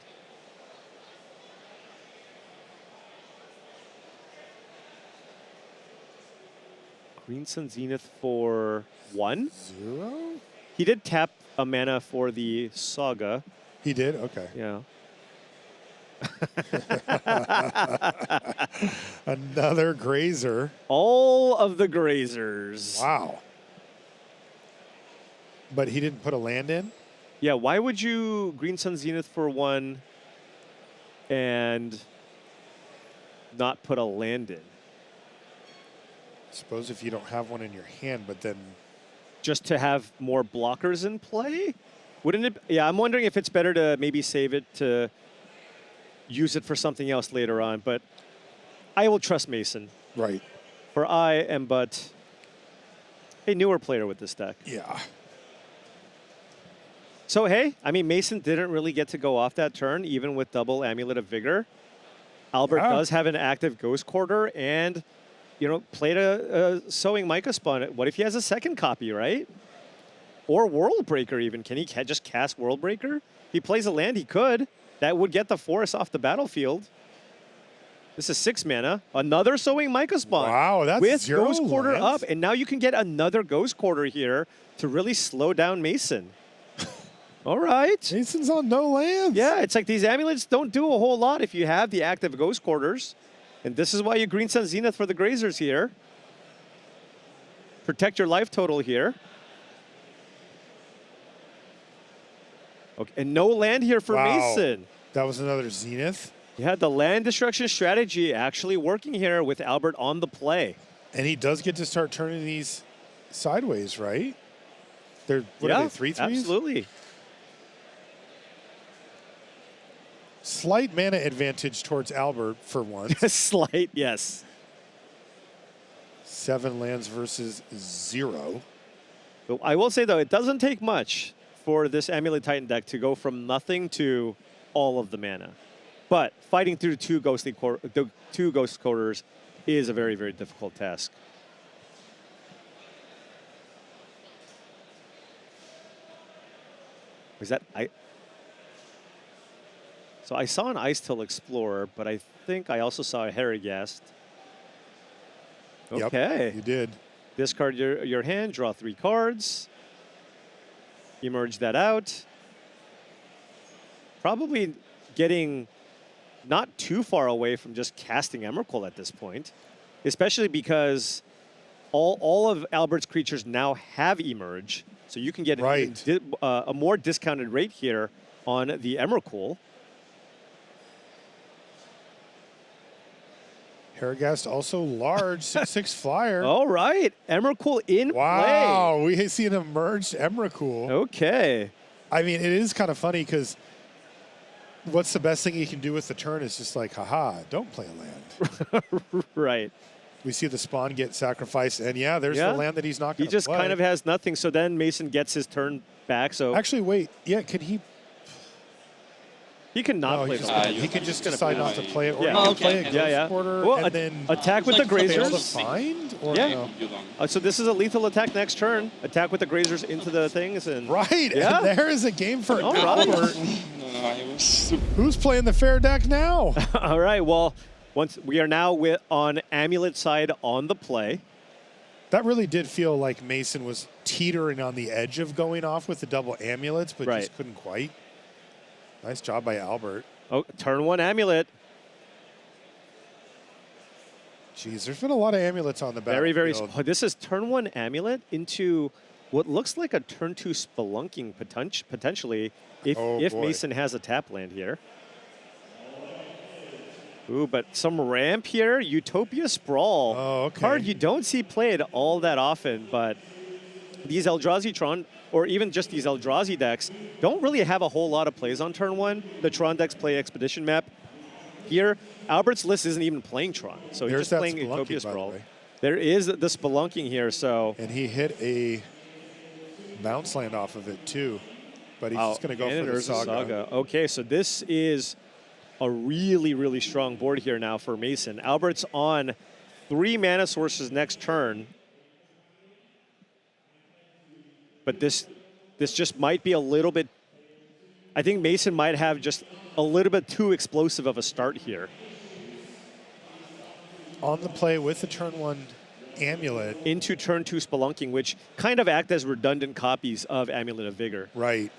Green Sun Zenith for 1. 0? He did tap a mana for the Saga. He did? Okay. Yeah. Another Grazer. All of the Grazers. Wow. But he didn't put a land in? Yeah, why would you Green Sun Zenith for 1 and not put a land in? Suppose if you don't have one in your hand, but then... Just to have more blockers in play? Wouldn't it? Yeah, I'm wondering if it's better to maybe save it to use it for something else later on, but I will trust Mason. Right. For I am but a newer player with this deck. Yeah. So, hey, I mean, Mason didn't really get to go off that turn, even with double Amulet of Vigor. Albert Yeah. does have an active Ghost Quarter and, played a Sowing Micah Spawn. What if he has a second copy, right? Or World Breaker even. Can he just cast World Breaker? He plays a land, he could. That would get the Forest off the battlefield. This is 6 mana. Another Sowing Micah Spawn. Wow, that's with 0 Ghost Quarter lands. up. And now you can get another Ghost Quarter here to really slow down Mason. All right. Mason's on no lands. Yeah, it's like these amulets don't do a whole lot if you have the active Ghost Quarters. And this is why you Green Sun Zenith for the Grazers here. Protect your life total here. Okay, and no land here for Wow. Mason. That was another Zenith. You had the land destruction strategy actually working here with Albert on the play. And he does get to start turning these sideways, right? They're, what are they, 3/3s? Absolutely. Slight mana advantage towards Albert for once. Slight, yes. 7 lands versus 0. But I will say, though, it doesn't take much for this Amulet Titan deck to go from nothing to all of the mana. But fighting through two ghost coders is a very, very difficult task. Is that So I saw an Ice Till Explorer, but I think I also saw a Harrigast. Okay. Yep, you did. Discard your hand, draw 3 cards. Emerge that out. Probably getting not too far away from just casting Emrakul at this point, especially because all of Albert's creatures now have Emerge, so you can get a more discounted rate here on the Emrakul. Harrigast also large, 6/6 flyer. All right, Emrakul in play. Wow, we see an emerged Emrakul. Okay. I mean, it is kind of funny because what's the best thing you can do with the turn is just like, haha, don't play a land. Right. We see the spawn get sacrificed, and yeah, there's the land that he's not going to play. He just kind of has nothing, so then Mason gets his turn back. So actually, wait, yeah, can he? He can not play the he can just decide not to play it, or Yeah. he can play a Ghost Quarter Well, and then attack with the fail to Grazers. find? Or Yeah. no? So this is a lethal attack next turn. Attack with the Grazers into the things. And Right, Yeah. and there is a game for All right. Albert. It was Who's playing the fair deck now? All right, well, once we are now on Amulet side on the play. That really did feel like Mason was teetering on the edge of going off with the double amulets, but just couldn't quite. Nice job by Albert. Oh, turn 1 Amulet. Jeez, there's been a lot of amulets on the battlefield. Very, very. Oh, this is turn 1 Amulet into what looks like a turn 2 Spelunking potentially if boy. Mason has a tap land here. Ooh, but some ramp here. Utopia Sprawl. Oh, okay. Card you don't see played all that often, but these Eldrazi Tron, or even just these Eldrazi decks, don't really have a whole lot of plays on turn 1. The Tron decks play Expedition Map. Here, Albert's list isn't even playing Tron, so he's just playing Spelunking, Utopia by the Sprawl. way. There is the Spelunking here, so... And he hit a bounce land off of it, too. But he's just going to go for the Urza Saga. Okay, so this is a really, really strong board here now for Mason. Albert's on 3 mana sources next turn. But this just might be a little bit... I think Mason might have just a little bit too explosive of a start here. On the play with the turn 1 amulet. Into turn 2 Spelunking, which kind of act as redundant copies of Amulet of Vigor. Right.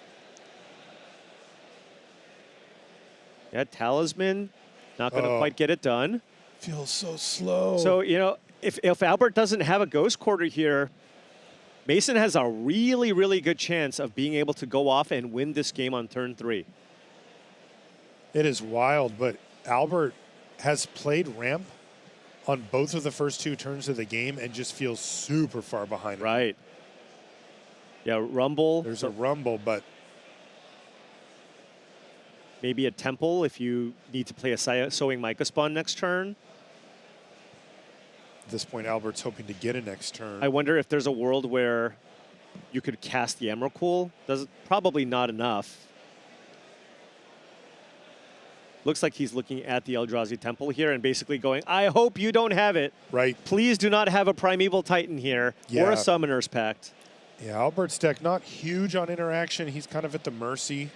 Yeah, Talisman, not going to quite get it done. Feels so slow. So, you know, if Albert doesn't have a Ghost Quarter here, Mason has a really, really good chance of being able to go off and win this game on turn 3. It is wild, but Albert has played ramp on both of the first 2 turns of the game and just feels super far behind. Right. Yeah, Rumble. There's a rumble, but maybe a Temple if you need to play a Sowing Micah Spawn next turn. at this point, Albert's hoping to get a next turn. I wonder if there's a world where you could cast the Emrakul. Probably not enough. Looks like he's looking at the Eldrazi Temple here and basically going, I hope you don't have it. Right. Please do not have a Primeval Titan here or a Summoner's Pact. Yeah, Albert's deck not huge on interaction. He's kind of at the mercy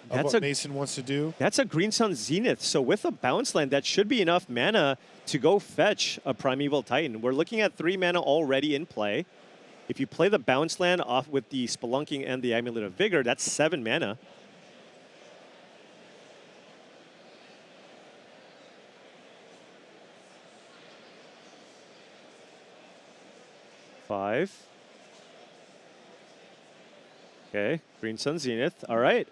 of what Mason wants to do. That's a Green Sun Zenith. So with a bounce land, that should be enough mana to go fetch a Primeval Titan. We're looking at 3 mana already in play. If you play the bounce land off with the Spelunking and the Amulet of Vigor, that's 7 mana. Five. Okay, Green Sun Zenith. All right.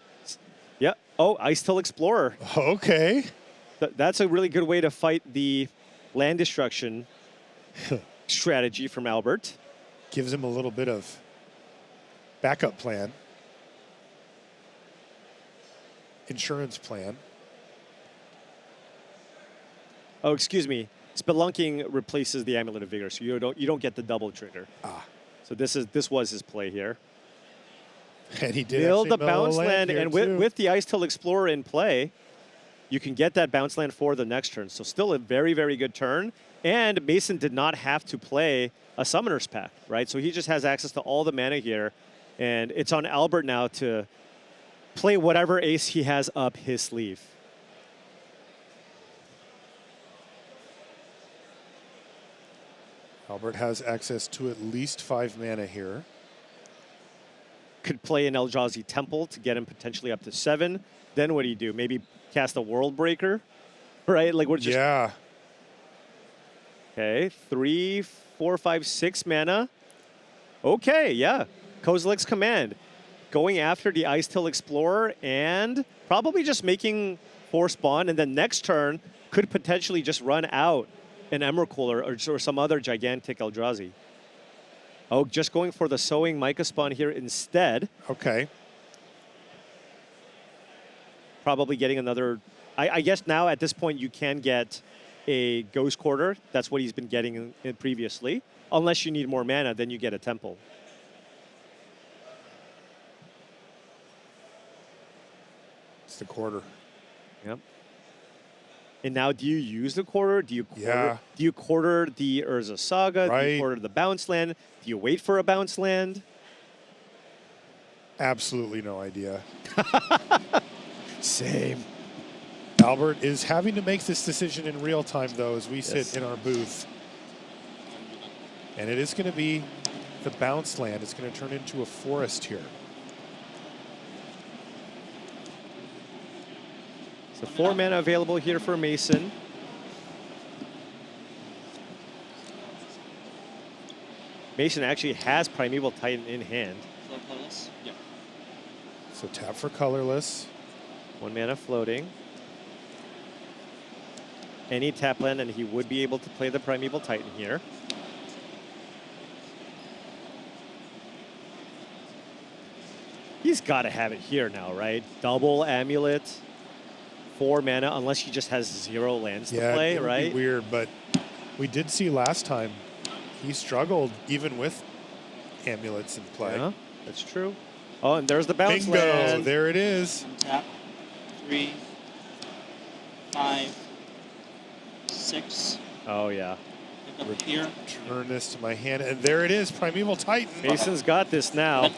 Yep. Oh, Ice-Tail Explorer. Okay. That's a really good way to fight the land destruction strategy from Albert. Gives him a little bit of backup plan. Insurance plan. Oh, excuse me. Spelunking replaces the Amulet of Vigor, so you don't get the double trigger. Ah. So this was his play here. And he did Build the actually mill a bounce land, here and too. with the Ice-Tail Explorer in play, you can get that bounce land for the next turn. So still a very, very good turn. And Mason did not have to play a Summoner's Pact, right? So he just has access to all the mana here. And it's on Albert now to play whatever ace he has up his sleeve. Albert has access to at least 5 mana here. Could play an Eldrazi Temple to get him potentially up to 7. Then what do you do? Maybe cast a World Breaker, right? Like we're just Yeah. Okay, 3, 4, 5, 6 mana. Okay, yeah. Kozilek's Command. Going after the Ice-Tail Explorer and probably just making 4 spawn, and then next turn could potentially just run out an Emrakul or some other gigantic Eldrazi. Oh, just going for the Sowing Micah spawn here instead. Okay. Probably getting another... I guess now at this point you can get a Ghost Quarter. That's what he's been getting in previously. Unless you need more mana, then you get a Temple. It's the quarter. Yep. And now, do you use the quarter? Do you quarter? Yeah. Do you quarter the Urza Saga? Do Right. you quarter the bounce land? Do you wait for a bounce land? Absolutely no idea. Same. Albert is having to make this decision in real time, though, as we sit in our booth. And it is going to be the bounce land. It's going to turn into a forest here. So 4 mana available here for Mason. Mason actually has Primeval Titan in hand. So colorless? Yeah. So tap for colorless. 1 mana floating. Any tap land, and he would be able to play the Primeval Titan here. He's got to have it here now, right? Double Amulet, 4 mana, unless he just has 0 lands to play, it would right? be weird, but we did see last time he struggled even with amulets in play. Yeah, that's true. Oh, and there's the bounce Bingo! land. There it is. Tap. 3, 5, 6. Oh, yeah. Pick up here. Turn this to my hand, and there it is, Primeval Titan. Mason's got this now.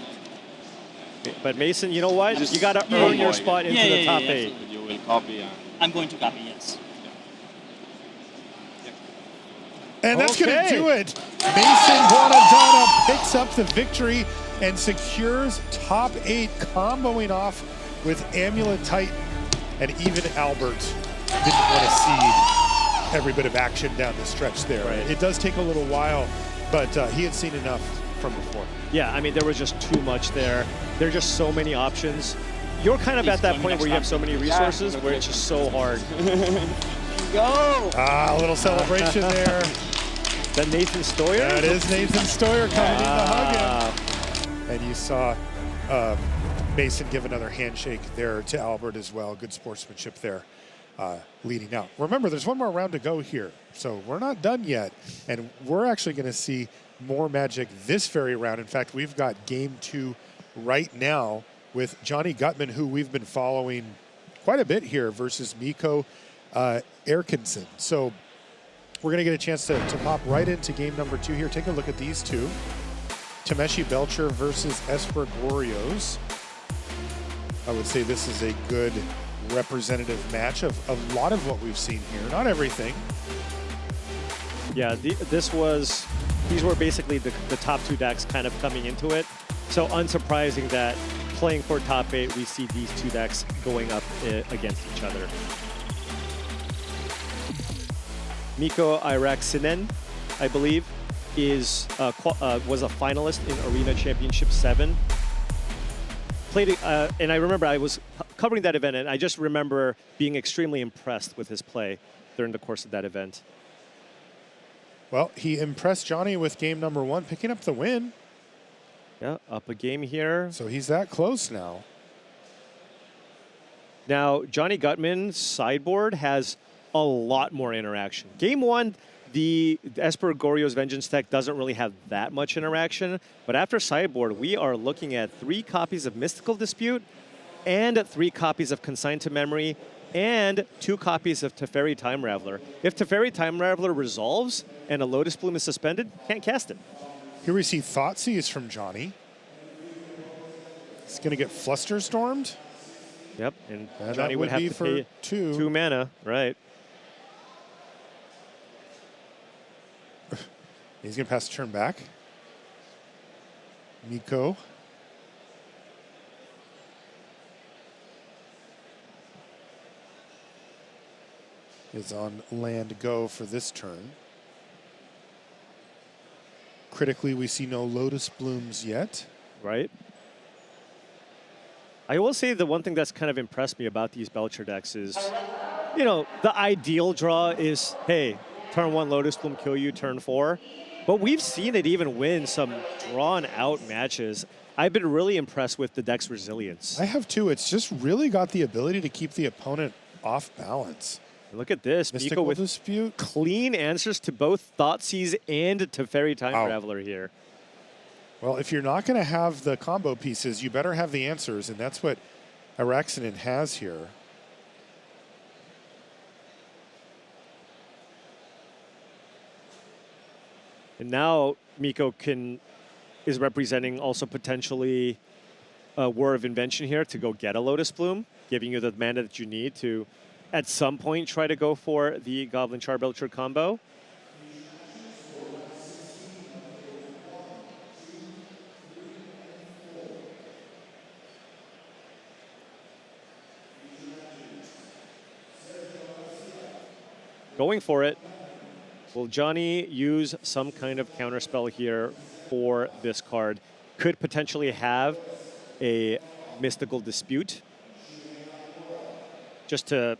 But Mason, you know what? You got to earn your spot into the top 8. Absolutely. You will copy. I'm going to copy, yes. And that's going to Okay. do it. Mason Buonodonna picks up the victory and secures top 8, comboing off with Amulet Titan. And even Albert didn't want to see every bit of action down the stretch there. Right. It does take a little while, but he had seen enough from before. Yeah, I mean, there was just too much there. There are just so many options. You're kind of at that point where you have so many resources where it's just so hard. Go! Ah, a little celebration there. Then Nathan Stoyer? That is Nathan Stoyer coming in to hug him. And you saw Mason give another handshake there to Albert as well. Good sportsmanship there leading out. Remember, there's one more round to go here, so we're not done yet. And we're actually going to see more Magic this very round. In fact, we've got Game 2 right now with Jonny Guttman, who we've been following quite a bit here, versus Mikko Airaksinen. So we're going to get a chance to pop right into game number 2 here. Take a look at these two. Tameshi Belcher versus Esper Gorios. I would say this is a good representative match of a lot of what we've seen here. Not everything. Yeah, these were basically the top 2 decks kind of coming into it. So unsurprising that playing for top 8, we see these 2 decks going up against each other. Mikko Airaksinen, I believe, was a finalist in Arena Championship 7. Played, and I remember I was covering that event, and I just remember being extremely impressed with his play during the course of that event. Well, he impressed Jonny with game number 1, picking up the win. Yeah, up a game here. So he's that close now. Now, Jonny Guttman's sideboard has a lot more interaction. Game 1, the Esper Goryo's Vengeance deck doesn't really have that much interaction, but after sideboard, we are looking at 3 copies of Mystical Dispute and 3 copies of Consigned to Memory and 2 copies of Teferi Time Raveler. If Teferi Time Raveler resolves and a Lotus Bloom is suspended, can't cast it. Here we see Thoughtseize from Jonny. He's going to get Flusterstormed. Yep, and And Jonny that would have be to for pay 2 mana, right? He's going to pass the turn back. Mikko. Is on land go for this turn. Critically, we see no Lotus Blooms yet. Right. I will say the one thing that's kind of impressed me about these Belcher decks is, you know, the ideal draw is, hey, turn 1 Lotus Bloom, kill you, turn 4. But we've seen it even win some drawn-out matches. I've been really impressed with the deck's resilience. I have too. It's just really got the ability to keep the opponent off balance. Look at this. Mikko Mystical with Dispute. clean answers to both Thoughtseize and Teferi Time Wow. Traveler here. Well, if you're not going to have the combo pieces, you better have the answers, and that's what Airaksinen has here. And now Mikko is representing also potentially a War of Invention here to go get a Lotus Bloom, giving you the mana that you need to, at some point, try to go for the Goblin Charbelcher combo. Going for it. Will Jonny use some kind of counterspell here for this card? Could potentially have a Mystical Dispute just to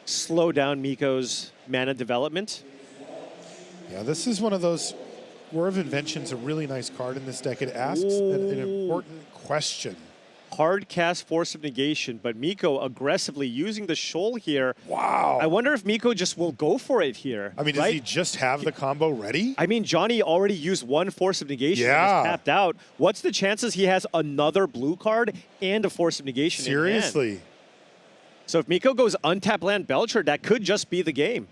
slow down Mikko's mana development. Yeah, this is one of those. War of Invention's a really nice card in this deck. It asks an important question. Hard cast Force of Negation, but Mikko aggressively using the shoal here. Wow. I wonder if Mikko just will go for it here. I mean, right? does he just have the combo ready? I mean, Jonny already used 1 Force of Negation and Yeah. is tapped out. What's the chances he has another blue card and a Force of Negation in hand? Seriously. So if Mikko goes untap land Belcher, that could just be the game.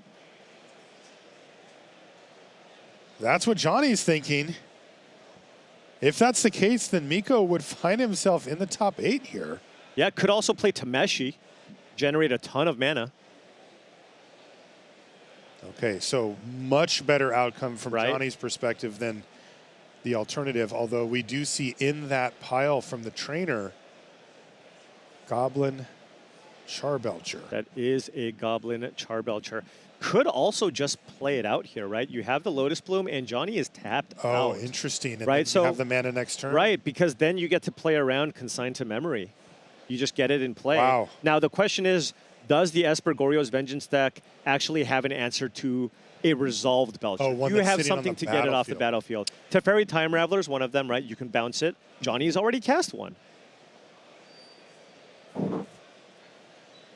That's what Jonny's thinking. If that's the case, then Mikko would find himself in the top 8 here. Yeah, could also play Tameshi, generate a ton of mana. Okay, so much better outcome from Right. Jonny's perspective than the alternative, although we do see in that pile from the trainer, Goblin Charbelcher. That is a Goblin Charbelcher. Could also just play it out here, right? You have the Lotus Bloom, and Jonny is tapped Oh, out. interesting. And Right, then so- you have the mana next turn. Right, because then you get to play around Consigned to Memory. You just get it in play. Wow. Now, the question is, does the Esper Goryo's Vengeance deck actually have an answer to a resolved Belcher? Oh, one you that's have sitting on something the to get it off the battlefield. Teferi Time Raveler is one of them, right? You can bounce it. Johnny's already cast one.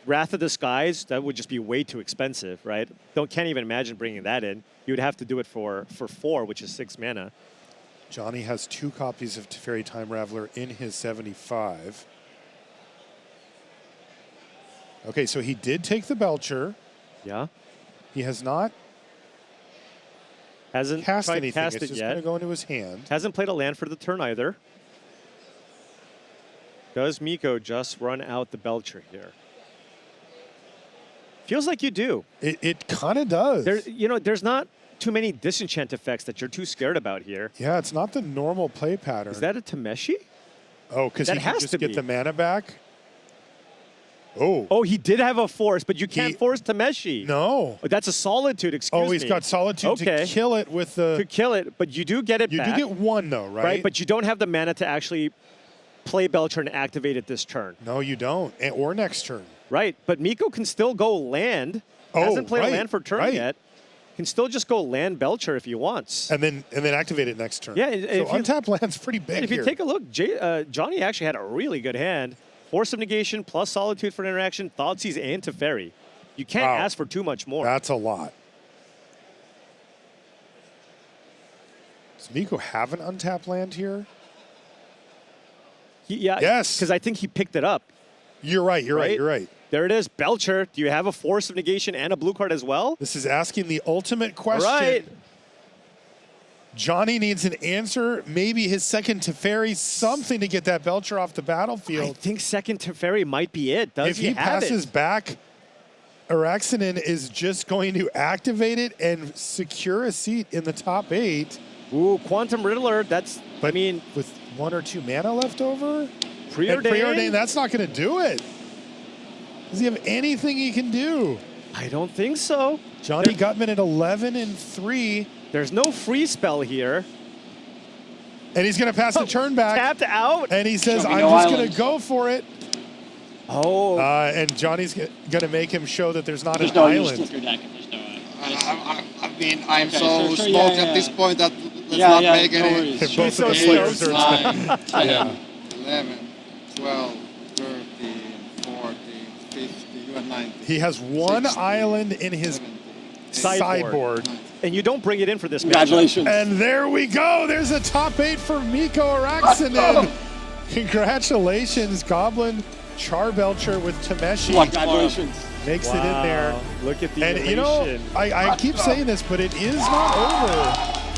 Wrath of the Skies, that would just be way too expensive, right? Can't even imagine bringing that in. You would have to do it for 4, which is 6 mana. Jonny has 2 copies of Teferi Time Raveler in his 75. Okay, so he did take the Belcher. Yeah. He has not Hasn't cast tried anything. cast It's it just yet. going to go into his hand. Hasn't played a land for the turn either. Does Mikko just run out the Belcher here? Feels like you do. It kind of does. There's not too many disenchant effects that you're too scared about here. Yeah, it's not the normal play pattern. Is that a Tameshi? Oh, because that he can has just to get be. the mana back? Oh. Oh, he did have a force, but you can't force Tameshi. No. That's a Solitude, excuse me. Oh, he's got Solitude to kill it with the... To kill it, but you do get it You back. do get 1, though, right? Right, but you don't have the mana to actually play Belcher and activate it this turn. No, you don't. Or next turn. Right, but Mikko can still go land. Hasn't played a land for turn yet. Can still just go land Belcher if he wants. And then activate it next turn. Yeah, so untapped land's pretty big if you take a look, Jonny actually had a really good hand. Force of Negation plus Solitude for an interaction, Thoughtseize and Teferi. You can't ask for too much more. That's a lot. Does Mikko have an untapped land here? Yes. Because I think he picked it up. You're right. You're right. There it is, Belcher. Do you have a Force of Negation and a blue card as well? This is asking the ultimate question. Right. Jonny needs an answer, maybe his second Teferi, something to get that Belcher off the battlefield. I think second Teferi might be it. If he passes back, Airaksinen is just going to activate it and secure a seat in the top 8. Ooh, Quantum Riddler, But with 1 or 2 mana left over? Preordain, that's not going to do it. Does he have anything he can do? I don't think so. Jonny Guttman at 11-3. There's no free spell here. And he's going to pass the turn back. Tapped out. And he says, I'm just going to go for it. Oh. And Johnny's going to make him show that there's not an no island. use to your deck if there's no I mean, I'm so smoked at this point that let's not make no any. worries. Both so of the players stoked. are 9, 11, 12, 13, 14, 15, you are 19. He has 1 16, island in his 17, sideboard. And you don't bring it in for this match. Congratulations. And there we go. There's a top 8 for Mikko Airaksinen. Congratulations, Goblin Charbelcher with Tameshi. Congratulations. Makes it in there. Look at the And elation. you know, I keep saying this, but it is not over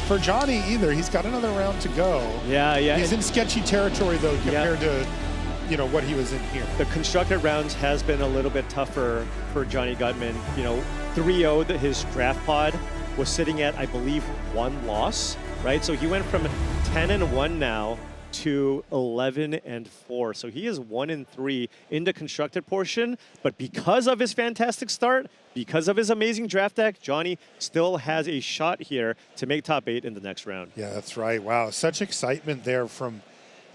for Jonny either. He's got another round to go. Yeah. He's in sketchy territory though compared to what he was in here. The constructed rounds has been a little bit tougher for Jonny Guttman. 3-0, his draft pod was sitting at, I believe, 1 loss, right? So he went from 10-1 now to 11-4. So he is 1-3 in the constructed portion, but because of his fantastic start, because of his amazing draft deck, Jonny still has a shot here to make top 8 in the next round. Yeah, that's right. Wow, such excitement there from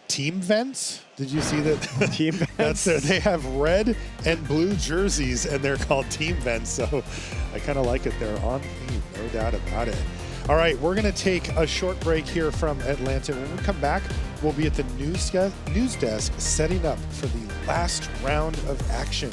Team Vents. Did you see that? Team Vents. They have red and blue jerseys, and they're called Team Vents. So I kind of like it. They're on theme, no doubt about it. All right, we're going to take a short break here from Atlanta. When we come back, we'll be at the news desk setting up for the last round of action.